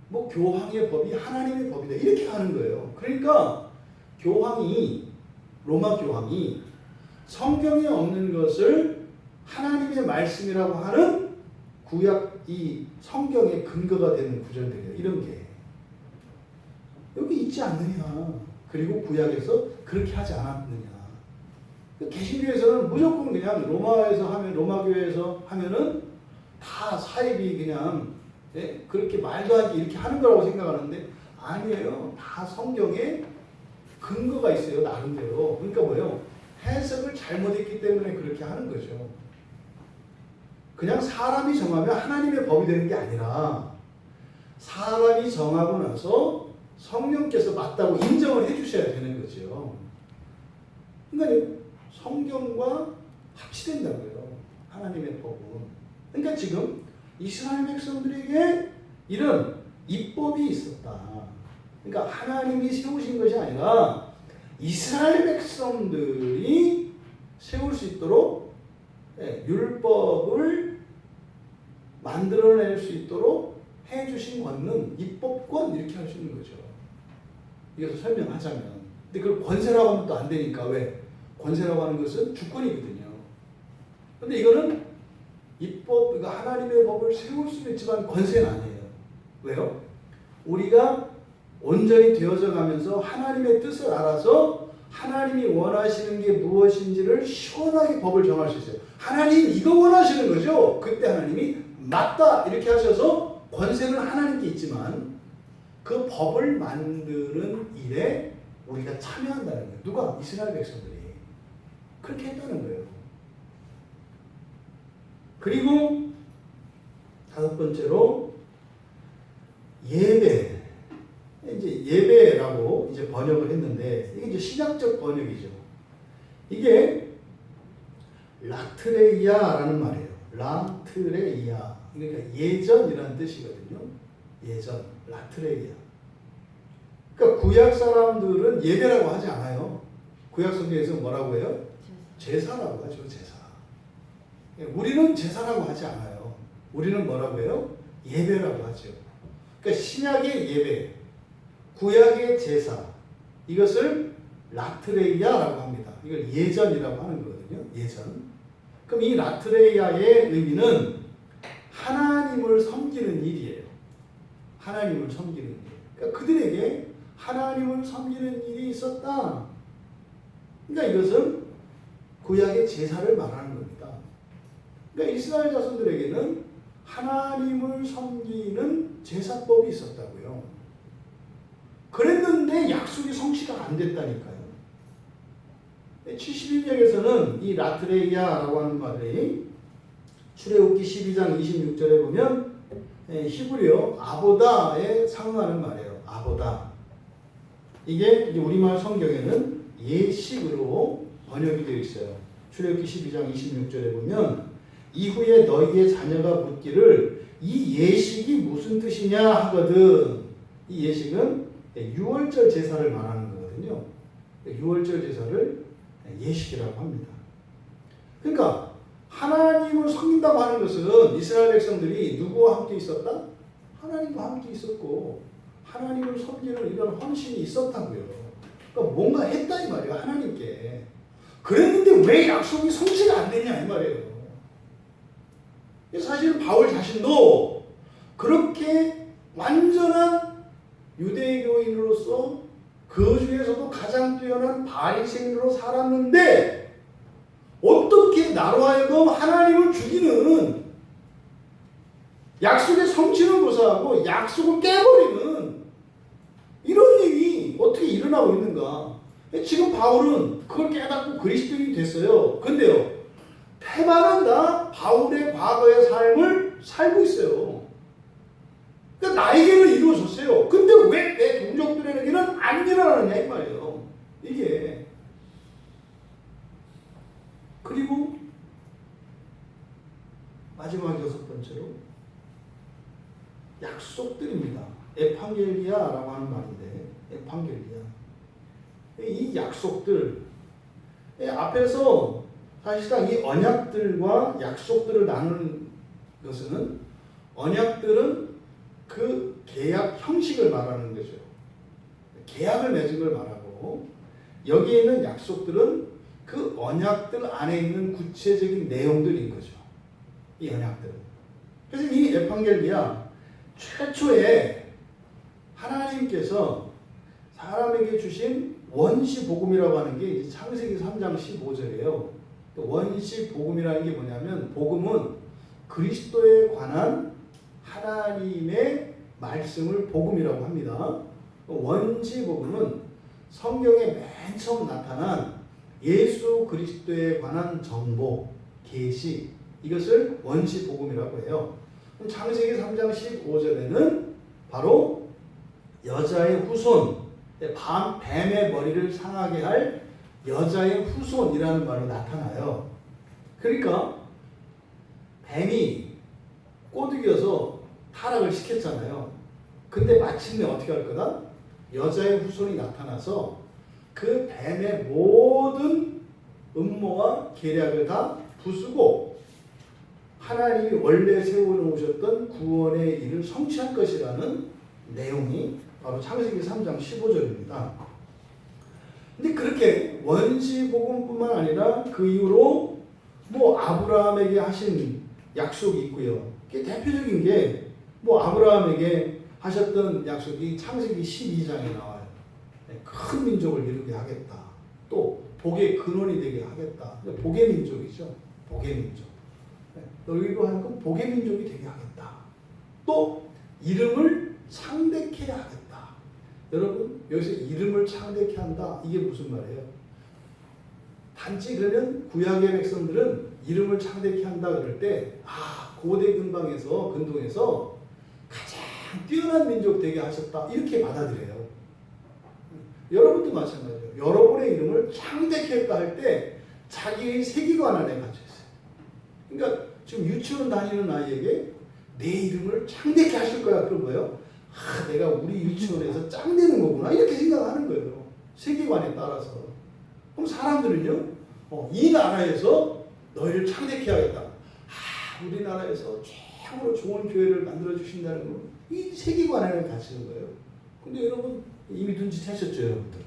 뭐 교황의 법이 하나님의 법이다 이렇게 하는 거예요. 그러니까 교황이, 로마 교황이 성경에 없는 것을 하나님의 말씀이라고 하는 구약 이 성경의 근거가 되는 구절들이에요. 이런 게 여기 있지 않느냐. 그리고 구약에서 그렇게 하지 않았느냐. 개신교에서는 무조건 그냥 로마에서 하면, 로마 교회에서 하면은 다 사입이 그냥 그렇게 말도 하기 이렇게 하는 거라고 생각하는데 아니에요. 다 성경에 근거가 있어요. 나름대로. 그러니까 뭐예요? 해석을 잘못했기 때문에 그렇게 하는 거죠. 그냥 사람이 정하면 하나님의 법이 되는 게 아니라 사람이 정하고 나서 성령께서 맞다고 인정을 해주셔야 되는 거죠. 그러니까 성경과 합치된다고요. 하나님의 법은. 그러니까 지금 이스라엘 백성들에게 이런 입법이 있었다. 그러니까 하나님이 세우신 것이 아니라 이스라엘 백성들이 세울 수 있도록 율법을 만들어낼 수 있도록 해주신 권능, 입법권 이렇게 할 수 있는 거죠. 이것을 설명하자면. 근데 그걸 권세라고 하면 또 안 되니까. 왜? 권세라고 하는 것은 주권이거든요. 근데 이거는 입법, 그러니까 하나님의 법을 세울 수는 있지만 권세는 아니에요. 왜요? 우리가 온전히 되어져 가면서 하나님의 뜻을 알아서 하나님이 원하시는 게 무엇인지를 시원하게 법을 정할 수 있어요. 하나님 이거 원하시는 거죠? 그때 하나님이 맞다 이렇게 하셔서 권세는 하나님께 있지만 그 법을 만드는 일에 우리가 참여한다는 거예요. 누가? 이스라엘 백성들이. 그렇게 했다는 거예요. 그리고 다섯 번째로 예배. 이제 예배라고 이제 번역을 했는데 이게 이제 신약적 번역이죠. 이게 라트레이아라는 말이에요. 라트레이아. 그러니까 예전이라는 뜻이거든요. 예전, 라트레이아. 그러니까 구약 사람들은 예배라고 하지 않아요. 구약 성경에서 뭐라고 해요? 제사라고 하죠. 제사. 우리는 제사라고 하지 않아요. 우리는 뭐라고 해요? 예배라고 하죠. 그러니까 신약의 예배, 구약의 제사, 이것을 라트레이아라고 합니다. 이걸 예전이라고 하는 거거든요. 예전. 그럼 이 라트레이아의 의미는 하나님을 섬기는 일이에요. 하나님을 섬기는 일. 그러니까 그들에게 하나님을 섬기는 일이 있었다. 그러니까 이것은 구약의 제사를 말하는 겁니다. 그러니까 이스라엘 자손들에게는 하나님을 섬기는 제사법이 있었다고요. 그랬는데 약속이 성취가 안 됐다니까요. 71장에서는 이 라트레이아라고 하는 말이 출애굽기 12장 26절에 보면 히브리어 아보다에 상응하는 말이에요. 아보다. 이게 우리말 성경에는 예식으로 번역이 되어 있어요. 출애굽기 12장 26절에 보면 이후에 너희의 자녀가 묻기를 이 예식이 무슨 뜻이냐 하거든. 이 예식은 유월절 제사를 말하는 거거든요. 유월절 제사를 예식이라고 합니다. 그러니까 하나님을 섬긴다고 하는 것은 이스라엘 백성들이 누구와 함께 있었다? 하나님과 함께 있었고 하나님을 섬기는 이런 헌신이 있었다고요. 그러니까 뭔가 했다 이 말이에요. 하나님께. 그랬는데 왜 약속이 성취가 안 되냐 이 말이에요. 사실은 바울 자신도 그렇게 완전한 유대교인으로서 그 중에서도 가장 뛰어난 바리새인으로 살았는데 어떻게 나로 하여금 하나님을 죽이는 약속의 성취는 고사하고 약속을 깨버리는 이런 일이 어떻게 일어나고 있는가. 지금 바울은 그걸 깨닫고 그리스도인이 됐어요. 근데요, 태반은 다 바울의 과거의 삶을 살고 있어요. 그러니까 나에게는 이루어졌어요. 근데 왜 내 동족들에게는 안 일어나느냐 이 말이에요. 이게. 그리고 마지막 여섯 번째로 약속들입니다. 에판겔리아라고 하는 말인데 에판겔리아. 이 약속들 앞에서 사실상 이 언약들과 약속들을 나누는 것은 언약들은 그 계약 형식을 말하는 거죠. 계약을 맺은 걸 말하고 여기에 있는 약속들은 그 언약들 안에 있는 구체적인 내용들인 거죠. 이 언약들은. 그래서 이 에판겔리아 최초에 하나님께서 사람에게 주신 원시 복음이라고 하는 게 이제 창세기 3장 15절이에요. 원시 복음이라는 게 뭐냐면 복음은 그리스도에 관한 하나님의 말씀을 복음이라고 합니다. 원시 복음은 성경에 맨 처음 나타난 예수 그리스도에 관한 정보, 계시, 이것을 원시 복음이라고 해요. 창세기 3장 15절에는 바로 여자의 후손, 뱀의 머리를 상하게 할 여자의 후손이라는 말로 나타나요. 그러니까 뱀이 꼬드겨서 타락을 시켰잖아요. 근데 마침내 어떻게 할 거다? 여자의 후손이 나타나서 그 뱀의 모든 음모와 계략을 다 부수고 하나님이 원래 세워놓으셨던 구원의 일을 성취할 것이라는 내용이 바로 창세기 3장 15절입니다. 근데 그렇게 원시 복음뿐만 아니라 그 이후로 뭐 아브라함에게 하신 약속이 있고요. 대표적인 게 뭐 아브라함에게 하셨던 약속이 창세기 12장에 나와요. 큰 민족을 이루게 하겠다. 또 복의 근원이 되게 하겠다. 복의 민족이죠. 복의 민족. 너희로 하여금 복의 민족이 되게 하겠다. 또 이름을 창대케 하겠다. 여러분 여기서 이름을 창대케 한다. 이게 무슨 말이에요? 단지 그러면 구약의 백성들은 이름을 창대케 한다 그럴 때 고대 근동에서 가장 뛰어난 민족 되게 하셨다 이렇게 받아들여요. 여러분도 마찬가지예요. 여러분의 이름을 창대케 했다 할 때 자기의 세계관 안에 갇혀 있어요. 그러니까 지금 유치원 다니는 아이에게 내 이름을 창대케 하실 거야. 그런 거예요. 내가 우리 유치원에서 짱 되는 거구나 이렇게 생각하는 거예요. 세계관에 따라서. 그럼 사람들은요, 이 나라에서 너희를 창대케 하겠다. 우리나라에서 최고로 좋은 교회를 만들어 주신다는 거, 이 세계관에 갇히는 거예요. 근데 여러분 이미 눈치채셨죠, 여러분들?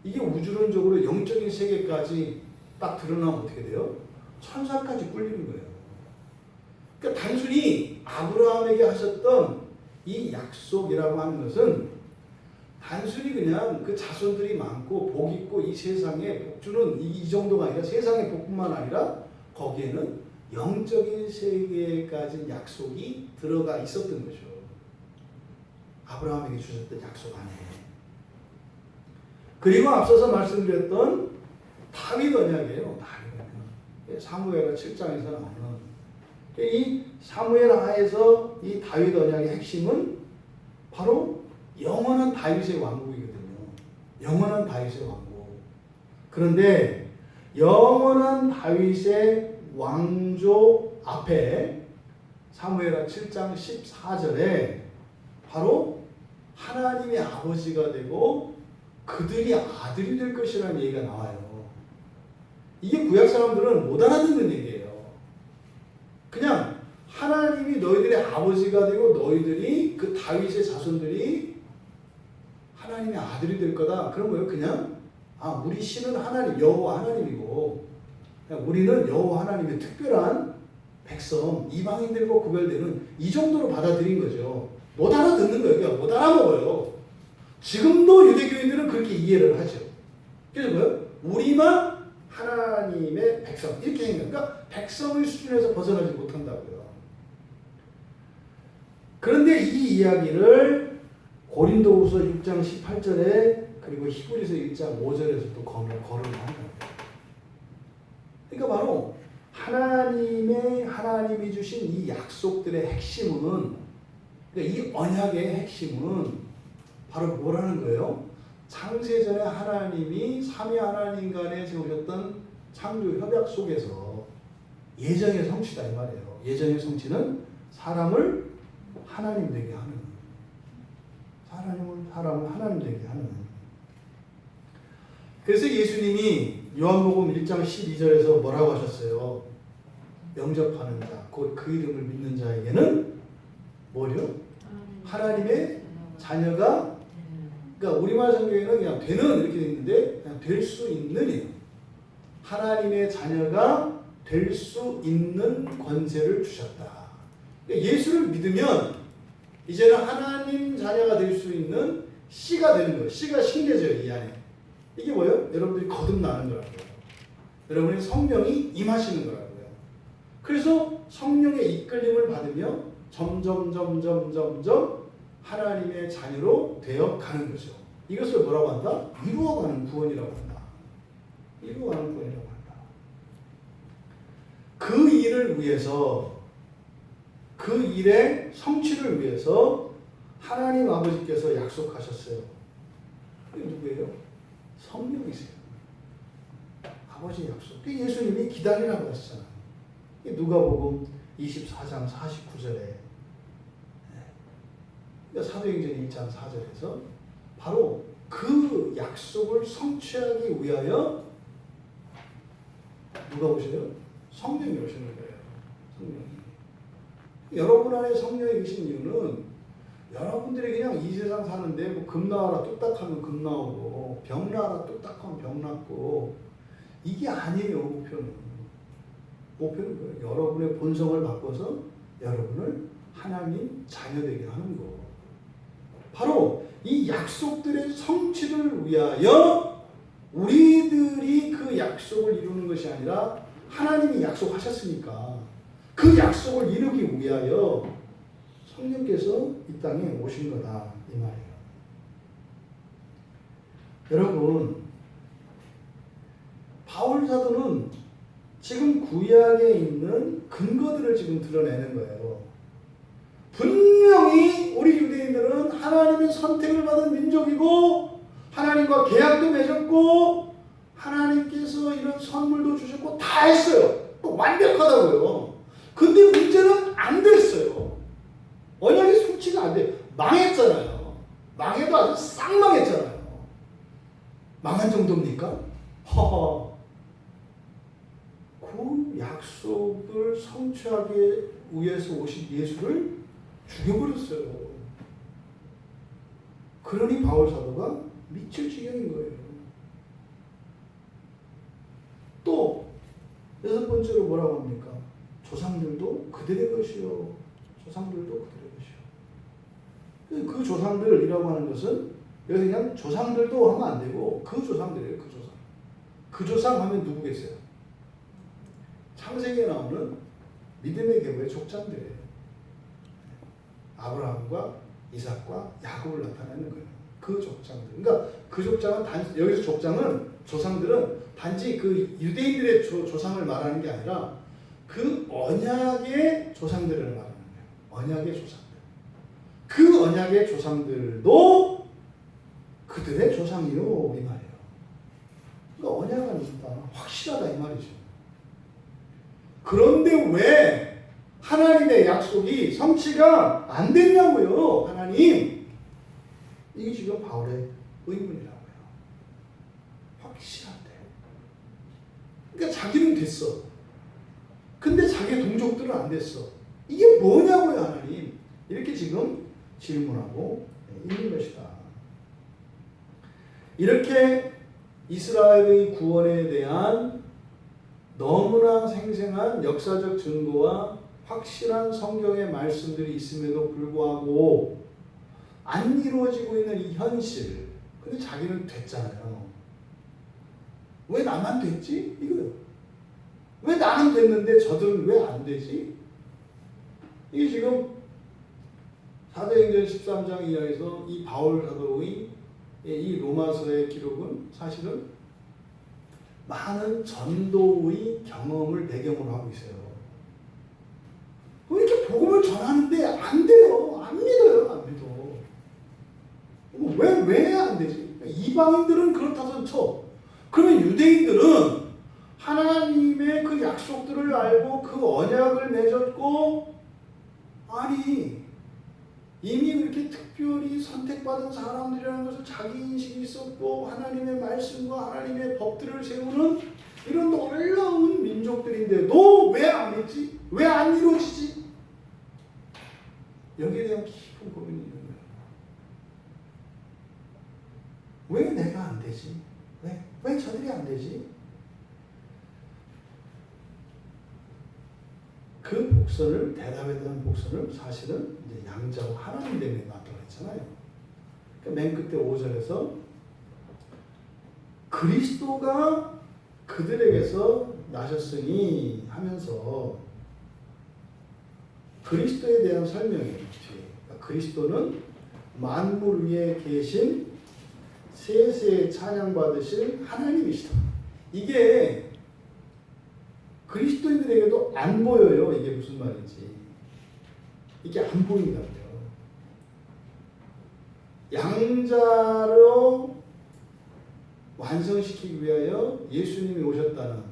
이게 우주론적으로 영적인 세계까지 딱 드러나면 어떻게 돼요? 천사까지 꿀리는 거예요. 그러니까 단순히 아브라함에게 하셨던 이 약속이라고 하는 것은 단순히 그냥 그 자손들이 많고 복 있고 이 세상에 복주는 이 정도가 아니라 세상의 복뿐만 아니라 거기에는 영적인 세계까지 약속이 들어가 있었던 거죠. 아브라함에게 주셨던 약속 안에. 그리고 앞서서 말씀드렸던 다윗 언약이에요. 사무엘하 7장에서 나오는 이 사무엘 하에서 이 다윗 언약의 핵심은 바로 영원한 다윗의 왕국이거든요. 영원한 다윗의 왕국. 그런데 영원한 다윗의 왕조 앞에 사무엘하 7장 14절에 바로 하나님의 아버지가 되고 그들이 아들이 될 것이라는 얘기가 나와요. 이게 구약 사람들은 못 알아듣는 얘기예요. 그냥 하나님이 너희들의 아버지가 되고 너희들이 그 다윗의 자손들이 하나님의 아들이 될 거다. 그런 거예요. 그냥 우리 신은 하나님 여호와 하나님이고 그냥 우리는 여호와 하나님의 특별한 백성 이방인들과 구별되는 이 정도로 받아들인 거죠. 못 알아듣는 거예요. 그냥 못 알아먹어요. 지금도 유대교인들은 그렇게 이해를 하죠. 그래서 뭐예요? 우리만 하나님의 백성 이렇게 생각해요. 그러니까 백성의 수준에서 벗어나지 못한다고요. 그런데 이 이야기를 고린도후서 6장 18절에 그리고 히브리서 1장 5절에서 또 거론을 하는 거예요. 그러니까 바로 하나님이 주신 이 약속들의 핵심은 그러니까 이 언약의 핵심은 바로 뭐라는 거예요? 창세전에 하나님이 삼위 하나님 간에 세우셨던 창조 협약 속에서 예정의 성취다 이 말이에요. 예정의 성취는 사람을 하나님 되게 하는, 사람을 하나님 되게 하는. 그래서 예수님이 요한복음 1장 12절에서 뭐라고 하셨어요? 영접하는 자, 곧 그 이름을 믿는 자에게는 뭐요? 하나님의 자녀가, 그러니까 우리말 성경에는 그냥 되는 이렇게 돼 있는데 그냥 될 수 있는이에요. 하나님의 자녀가 될 수 있는 권세를 주셨다. 그러니까 예수를 믿으면 이제는 하나님 자녀가 될 수 있는 씨가 되는 거예요. 씨가 심겨져요, 이 안에. 이게 뭐예요? 여러분들이 거듭나는 거라고요. 여러분의 성령이 임하시는 거라고요. 그래서 성령의 이끌림을 받으며 점점 하나님의 자녀로 되어 가는 거죠. 이것을 뭐라고 한다? 이루어가는 구원이라고 한다. 이루어가는 구원이라고 한다. 그 일을 위해서, 그 일의 성취를 위해서 하나님 아버지께서 약속하셨어요. 그게 누구예요? 성령이세요. 아버지 약속. 예수님이 기다리라고 하셨잖아요. 누가복음 24장 49절에 사도행전 1장 4절에서 바로 그 약속을 성취하기 위하여 누가 오셔요? 성령이 오시는 거예요. 성령이. 여러분 안에 성령이 계신 이유는 여러분들이 그냥 이 세상 사는데 뭐 금 나와라 뚝딱하면 금 나오고 병 나와라 뚝딱하면 병 낫고 이게 아니에요. 목표는 뭐예요? 여러분의 본성을 바꿔서 여러분을 하나님 자녀되게 하는 거. 바로 이 약속들의 성취를 위하여 우리들이 그 약속을 이루는 것이 아니라 하나님이 약속하셨으니까 그 약속을 이루기 위하여 성령께서 이 땅에 오신 거다 이 말이에요. 여러분, 바울 사도는 지금 구약에 있는 근거들을 지금 드러내는 거예요. 분명히 우리 유대인들은 하나님의 선택을 받은 민족이고 하나님과 계약도 맺었고 하나님께서 이런 선물도 주셨고 다 했어요. 또 완벽하다고요. 근데 문제는 안 됐어요. 언약이 성취가 안 돼. 망했잖아요. 망해도 아주 싹 망했잖아요. 망한 정도입니까? 허허. 그 약속을 성취하기 위해서 오신 예수를 죽여버렸어요. 그러니 바울 사도가 미칠 지경인 거예요. 또 여섯 번째로 뭐라고 합니까? 조상들도 그들의 것이요. 조상들도 그들의 것이요. 그 조상들이라고 하는 것은 여기 그냥 조상들도 하면 안 되고 그 조상들이에요. 그 조상. 그 조상 하면 누구겠어요? 창세기에 나오는 믿음의 계보의 족장들이에요. 아브라함과 이삭과 야곱을 나타내는 거예요. 그 족장들. 그러니까 그 족장은 여기서 족장은 조상들은 단지 그 유대인들의 조상을 말하는 게 아니라 그 언약의 조상들을 말하는 거예요. 언약의 조상들. 그 언약의 조상들도 그들의 조상이요 이 말이에요. 그러니까 언약은 확실하다 이 말이죠. 그런데 왜 하나님의 약속이 성취가 안 됐냐고요. 하나님. 이게 지금 바울의 의문이라고요. 확실한데. 그러니까 자기는 됐어. 근데 자기 동족들은 안 됐어. 이게 뭐냐고요 하나님. 이렇게 지금 질문하고 있는 것이다. 이렇게 이스라엘의 구원에 대한 너무나 생생한 역사적 증거와 확실한 성경의 말씀들이 있음에도 불구하고 안 이루어지고 있는 이 현실. 근데 자기는 됐잖아요. 왜 나만 됐지? 이거요. 왜 나는 됐는데 저들은 왜 안 되지? 이게 지금 사도행전 13장 이하에서 이 바울 사도의 이 로마서의 기록은 사실은 많은 전도의 경험을 배경으로 하고 있어요. 이렇게 복음을 전하는데 안 돼요. 안 믿어요. 안 믿어. 왜 안 되지? 이방인들은 그렇다선 쳐. 그러면 유대인들은 하나님의 그 약속들을 알고 그 언약을 맺었고 아니 이미 그렇게 특별히 선택받은 사람들이라는 것을 자기 인식이 있었고 하나님의 말씀과 하나님의 법들을 세우는 이런 놀라운 민족들인데도 왜 안 했지? 왜 안 이루어지지? 여기에 대한 깊은 고민이 있는 거예요. 왜 내가 안 되지? 왜 저들이 안 되지? 그 복선을, 대답에 대한 복선을 사실은 이제 양자와 하나님 때문에 놨다고 했잖아요. 그러니까 맨 끝에 5절에서 그리스도가 그들에게서 나셨으니 하면서 그리스도에 대한 설명이에요. 그러니까 그리스도는 만물 위에 계신 세세 찬양받으실 하나님이시다. 이게 그리스도인들에게도 안 보여요. 이게 무슨 말인지. 이게 안 보인다고요. 양자로 완성시키기 위하여 예수님이 오셨다는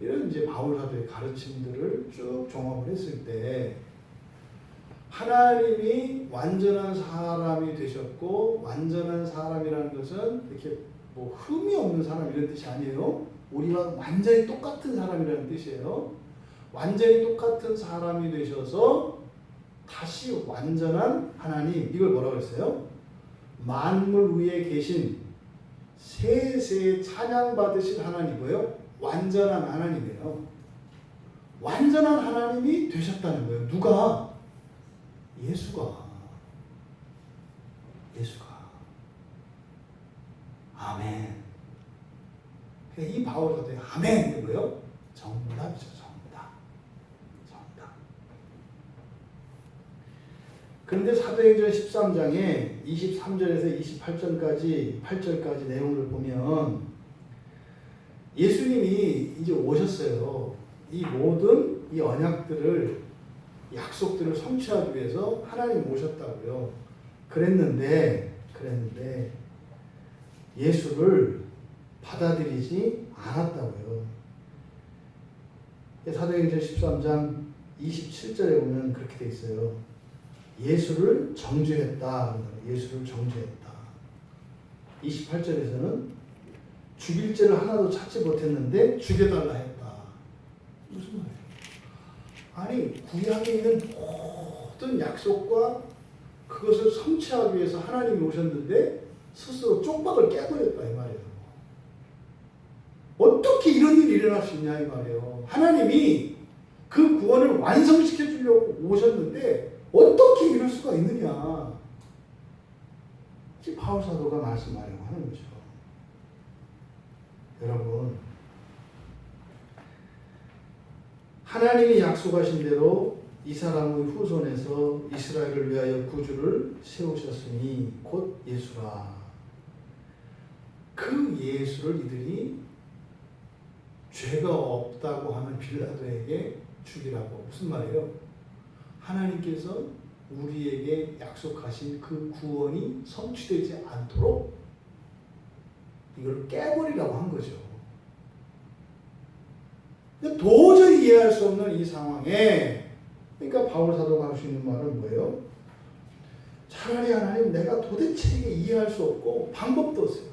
이런 이제 바울 사도의 가르침들을 쭉 종합을 했을 때 하나님이 완전한 사람이 되셨고 완전한 사람이라는 것은 이렇게 뭐 흠이 없는 사람 이런 뜻이 아니에요. 우리와 완전히 똑같은 사람이라는 뜻이에요. 완전히 똑같은 사람이 되셔서 다시 완전한 하나님, 이걸 뭐라고 했어요? 만물 위에 계신 세세 찬양받으신 하나님이고요. 완전한 하나님이에요. 완전한 하나님이 되셨다는 거예요. 누가? 예수가. 아멘. 이 바울 사도의 아멘 이거요. 정답이죠. 정답. 그런데 사도행전 13장에 23절에서 28절까지 8절까지 내용을 보면 예수님이 이제 오셨어요. 이 모든 이 언약들을 약속들을 성취하기 위해서 하나님 오셨다고요. 그랬는데 예수를 받아들이지 않았다고요. 사도행전 13장 27절에 보면 그렇게 돼 있어요. 예수를 정죄했다. 예수를 정죄했다. 28절에서는 죽일 죄를 하나도 찾지 못했는데 죽여달라 했다. 무슨 말이에요? 아니, 구약에 있는 모든 약속과 그것을 성취하기 위해서 하나님이 오셨는데 스스로 쪽박을 깨버렸다 이 말이에요. 어떻게 이런 일이 일어날 수 있냐 이 말이에요. 하나님이 그 구원을 완성시켜 주려고 오셨는데 어떻게 이럴 수가 있느냐. 지금 바울 사도가 말씀하려고 하는 거죠. 여러분, 하나님이 약속하신 대로 이 사람의 후손에서 이스라엘을 위하여 구주를 세우셨으니 곧 예수라. 그 예수를 이들이 죄가 없다고 하는 빌라도에게 죽이라고. 무슨 말이에요? 하나님께서 우리에게 약속하신 그 구원이 성취되지 않도록 이걸 깨버리라고 한 거죠. 근데 도저히 이해할 수 없는 이 상황에, 그러니까 바울 사도가 할 수 있는 말은 뭐예요? 차라리 하나님, 내가 도대체 이게 이해할 수 없고 방법도 없어요.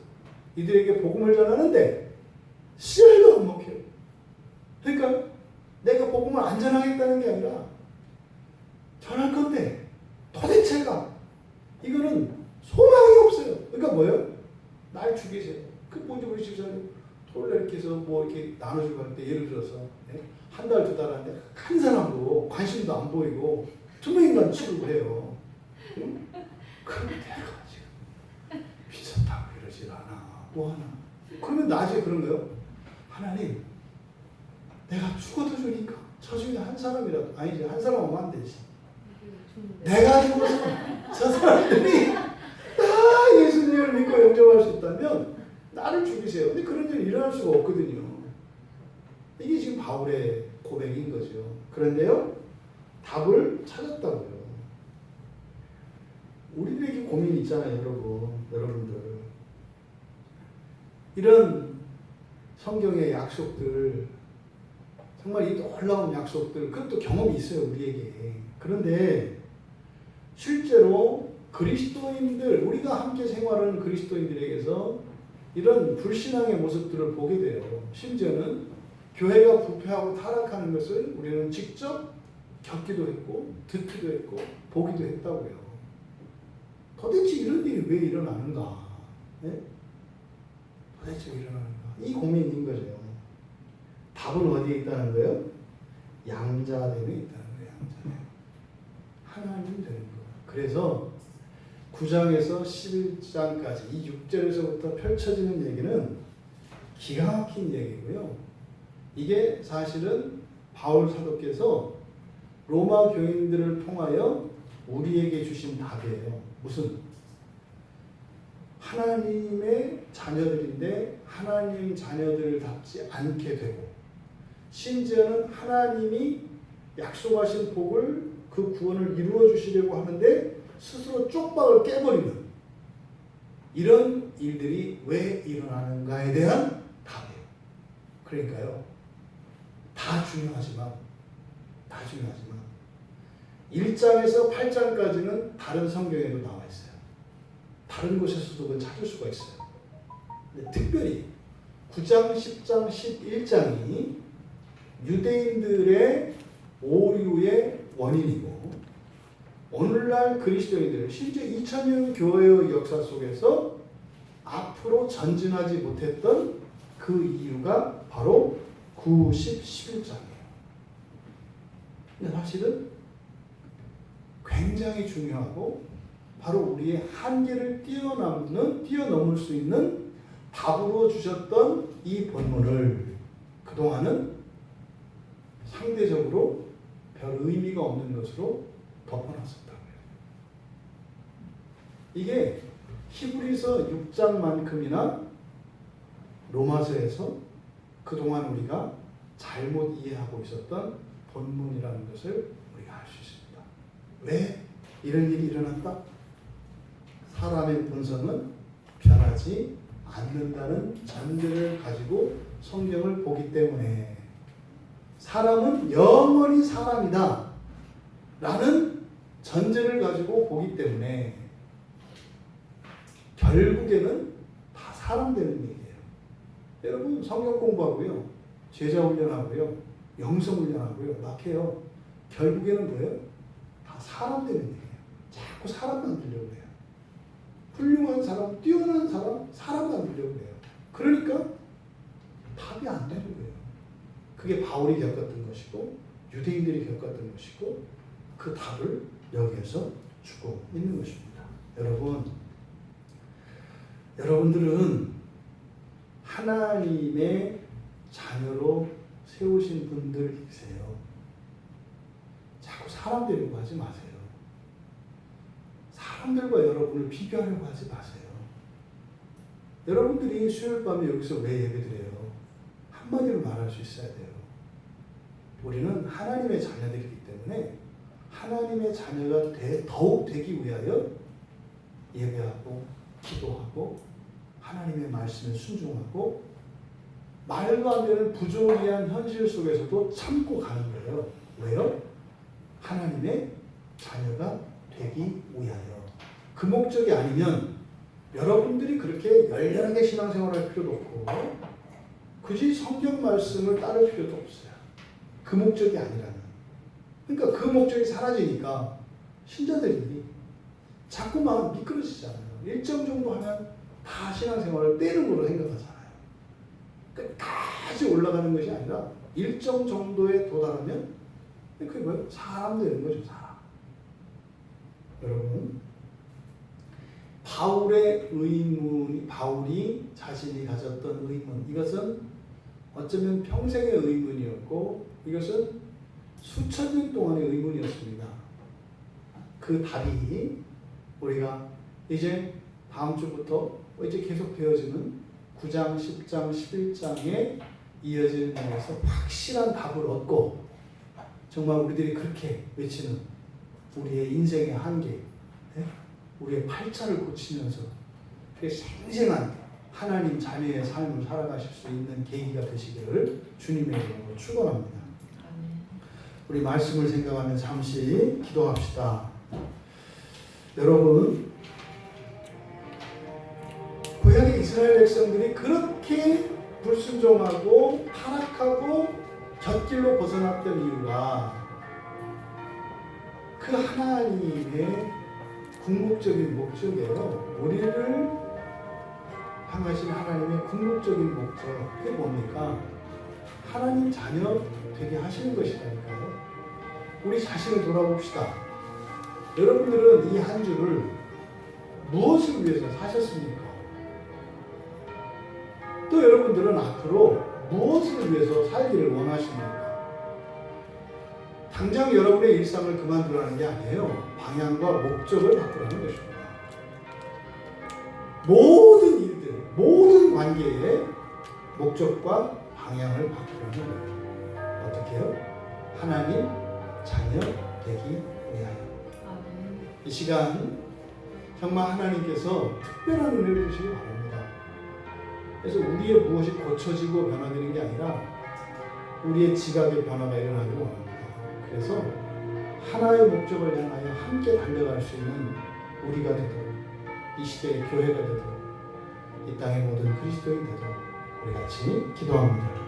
이들에게 복음을 전하는데 씨알도 안 먹혀요. 그러니까 내가 복음을 안 전하겠다는 게 아니라 전할 건데 도대체가 이거는 소망이 없어요. 그러니까 뭐예요? 날 죽이세요. 그 뭔지 우리 집사님 토요일날 이렇게 해서 뭐 이렇게 나눠주고 할 때 예를 들어서 한 달, 두 달 하는데 한 사람도 관심도 안 보이고 투명인간 취급을 해요. 응? 그런데 내가 지금 미쳤다고 이러질 않아. 뭐 하나. 그러면 나중에 그런 거예요. 하나님, 내가 죽어도 주니까 저 중에 한 사람이라도, 아니지, 한 사람 오면 안 되지. 내가 죽어서 저 사람들이 다 예수님을 믿고 영접할 수 있다면 나를 죽이세요. 근데 그런 일이 일어날 수가 없거든요. 이게 지금 바울의 고백인 거죠. 그런데요, 답을 찾았다고요. 우리들에게 고민이 있잖아요, 여러분들. 이런 성경의 약속들, 정말 이 놀라운 약속들, 그것도 경험이 있어요, 우리에게. 그런데 실제로 그리스도인들, 우리가 함께 생활하는 그리스도인들에게서 이런 불신앙의 모습들을 보게 돼요. 심지어는 교회가 부패하고 타락하는 것을 우리는 직접 겪기도 했고 듣기도 했고 보기도 했다고요. 도대체 이런 일이 왜 일어나는가? 네? 도대체 왜 일어나는가? 이 고민인 거죠. 답은 어디에 있다는 거예요? 양자됨에 있다는 거예요. 양자됨. 하나님 되는 거예요. 그래서 9장에서 11장까지 이 6절에서부터 펼쳐지는 얘기는 기가 막힌 얘기고요. 이게 사실은 바울 사도께서 로마 교인들을 통하여 우리에게 주신 답이에요. 무슨? 하나님의 자녀들인데 하나님 자녀들답지 않게 되고, 심지어는 하나님이 약속하신 복을, 그 구원을 이루어 주시려고 하는데 스스로 쪽박을 깨버리는 이런 일들이 왜 일어나는가에 대한 답이에요. 그러니까요, 다 중요하지만 1장에서 8장까지는 다른 성경에도 나와 있어요. 다른 곳에서도 그걸 찾을 수가 있어요. 근데 특별히 9장, 10장, 11장이 유대인들의 오류의 원인이고, 오늘날 그리스도인들, 심지어 2000년 교회의 역사 속에서 앞으로 전진하지 못했던 그 이유가 바로 9, 10, 11장이에요. 근데 사실은 굉장히 중요하고 바로 우리의 한계를 뛰어넘을 수 있는 답으로 주셨던 이 본문을 그동안은 상대적으로 별 의미가 없는 것으로 덮어놨었다고요. 이게 히브리서 6장만큼이나 로마서에서 그동안 우리가 잘못 이해하고 있었던 본문이라는 것을 우리가 알 수 있습니다. 왜 이런 일이 일어났다? 사람의 본성은 변하지 않는다는 전제를 가지고 성경을 보기 때문에 사람은 영원히 사람이다 라는 전제를 가지고 보기 때문에 결국에는 다 사람 되는 얘기예요. 여러분 성경 공부하고요, 제자 훈련하고요, 영성 훈련하고요, 막 해요. 결국에는 뭐예요? 다 사람 되는 얘기예요. 자꾸 사람 만들려고 해요. 훌륭한 사람, 뛰어난 사람, 사람 만들려고 해요. 그러니까 답이 안 되는 거예요. 그게 바울이 겪었던 것이고 유대인들이 겪었던 것이고 그 답을 여기에서 주고 있는 것입니다. 여러분들은 하나님의 자녀로 세우신 분들이세요. 자꾸 사람 되려고 하지 마세요. 사람들과 여러분을 비교하려고 하지 마세요. 여러분들이 수요일 밤에 여기서 왜 예배드려요? 한마디로 말할 수 있어야 돼요. 우리는 하나님의 자녀들이기 때문에 하나님의 자녀가 더욱 되기 위하여 예배하고 기도하고 하나님의 말씀에 순종하고 말도 안 되는 부조리한 현실 속에서도 참고 가는 거예요. 왜요? 하나님의 자녀가 되기 위하여. 그 목적이 아니면 여러분들이 그렇게 열렬하게 신앙생활할 필요도 없고 굳이 성경 말씀을 따를 필요도 없어요. 그 목적이 아니라면. 그러니까 그 목적이 사라지니까 신자들이 자꾸만 미끄러지잖아요. 일정 정도 하면 다 신앙생활을 떼는 거로 생각하잖아요. 끝까지 올라가는 것이 아니라 일정 정도에 도달하면 그게 뭐예요? 사람 되는 거죠. 사람. 여러분, 바울이 자신이 가졌던 의문, 이것은 어쩌면 평생의 의문이었고 이것은 수천 년 동안의 의문이었습니다. 그 답이 우리가 이제 다음 주부터 이제 계속 되어지는 9장, 10장, 11장에 이어지는 면에서 확실한 답을 얻고 정말 우리들이 그렇게 외치는 우리의 인생의 한계, 우리의 팔자를 고치면서 생생한 하나님 자녀의 삶을 살아가실 수 있는 계기가 되시기를 주님의 이름으로 축원합니다. 우리 말씀을 생각하며 잠시 기도합시다. 여러분, 구약의 이스라엘 백성들이 그렇게 불순종하고 타락하고 곁길로 벗어났던 이유가 그 하나님의 궁극적인 목적이에요. 우리를 향하신 하나님의 궁극적인 목적, 그게 뭡니까? 하나님 자녀 되게 하시는 것이라니까요. 우리 자신을 돌아봅시다. 여러분들은 이 한 주를 무엇을 위해서 사셨습니까? 또 여러분들은 앞으로 무엇을 위해서 살기를 원하십니까? 당장 여러분의 일상을 그만두라는 게 아니에요. 방향과 목적을 바꾸라는 것입니다. 모든 일들, 모든 관계의 목적과 방향을 바꾸라는 거예요. 어떻게 해요? 하나님 자녀 되기 위하여. 이 시간 정말 하나님께서 특별한 은혜를 주시기 바랍니다. 그래서 우리의 무엇이 고쳐지고 변화되는 게 아니라 우리의 지각의 변화가 일어나기를 원합니다. 그래서 하나의 목적을 향하여 함께 달려갈 수 있는 우리가 되도록, 이 시대의 교회가 되도록, 이 땅의 모든 그리스도인이 되도록 우리 같이 기도합니다.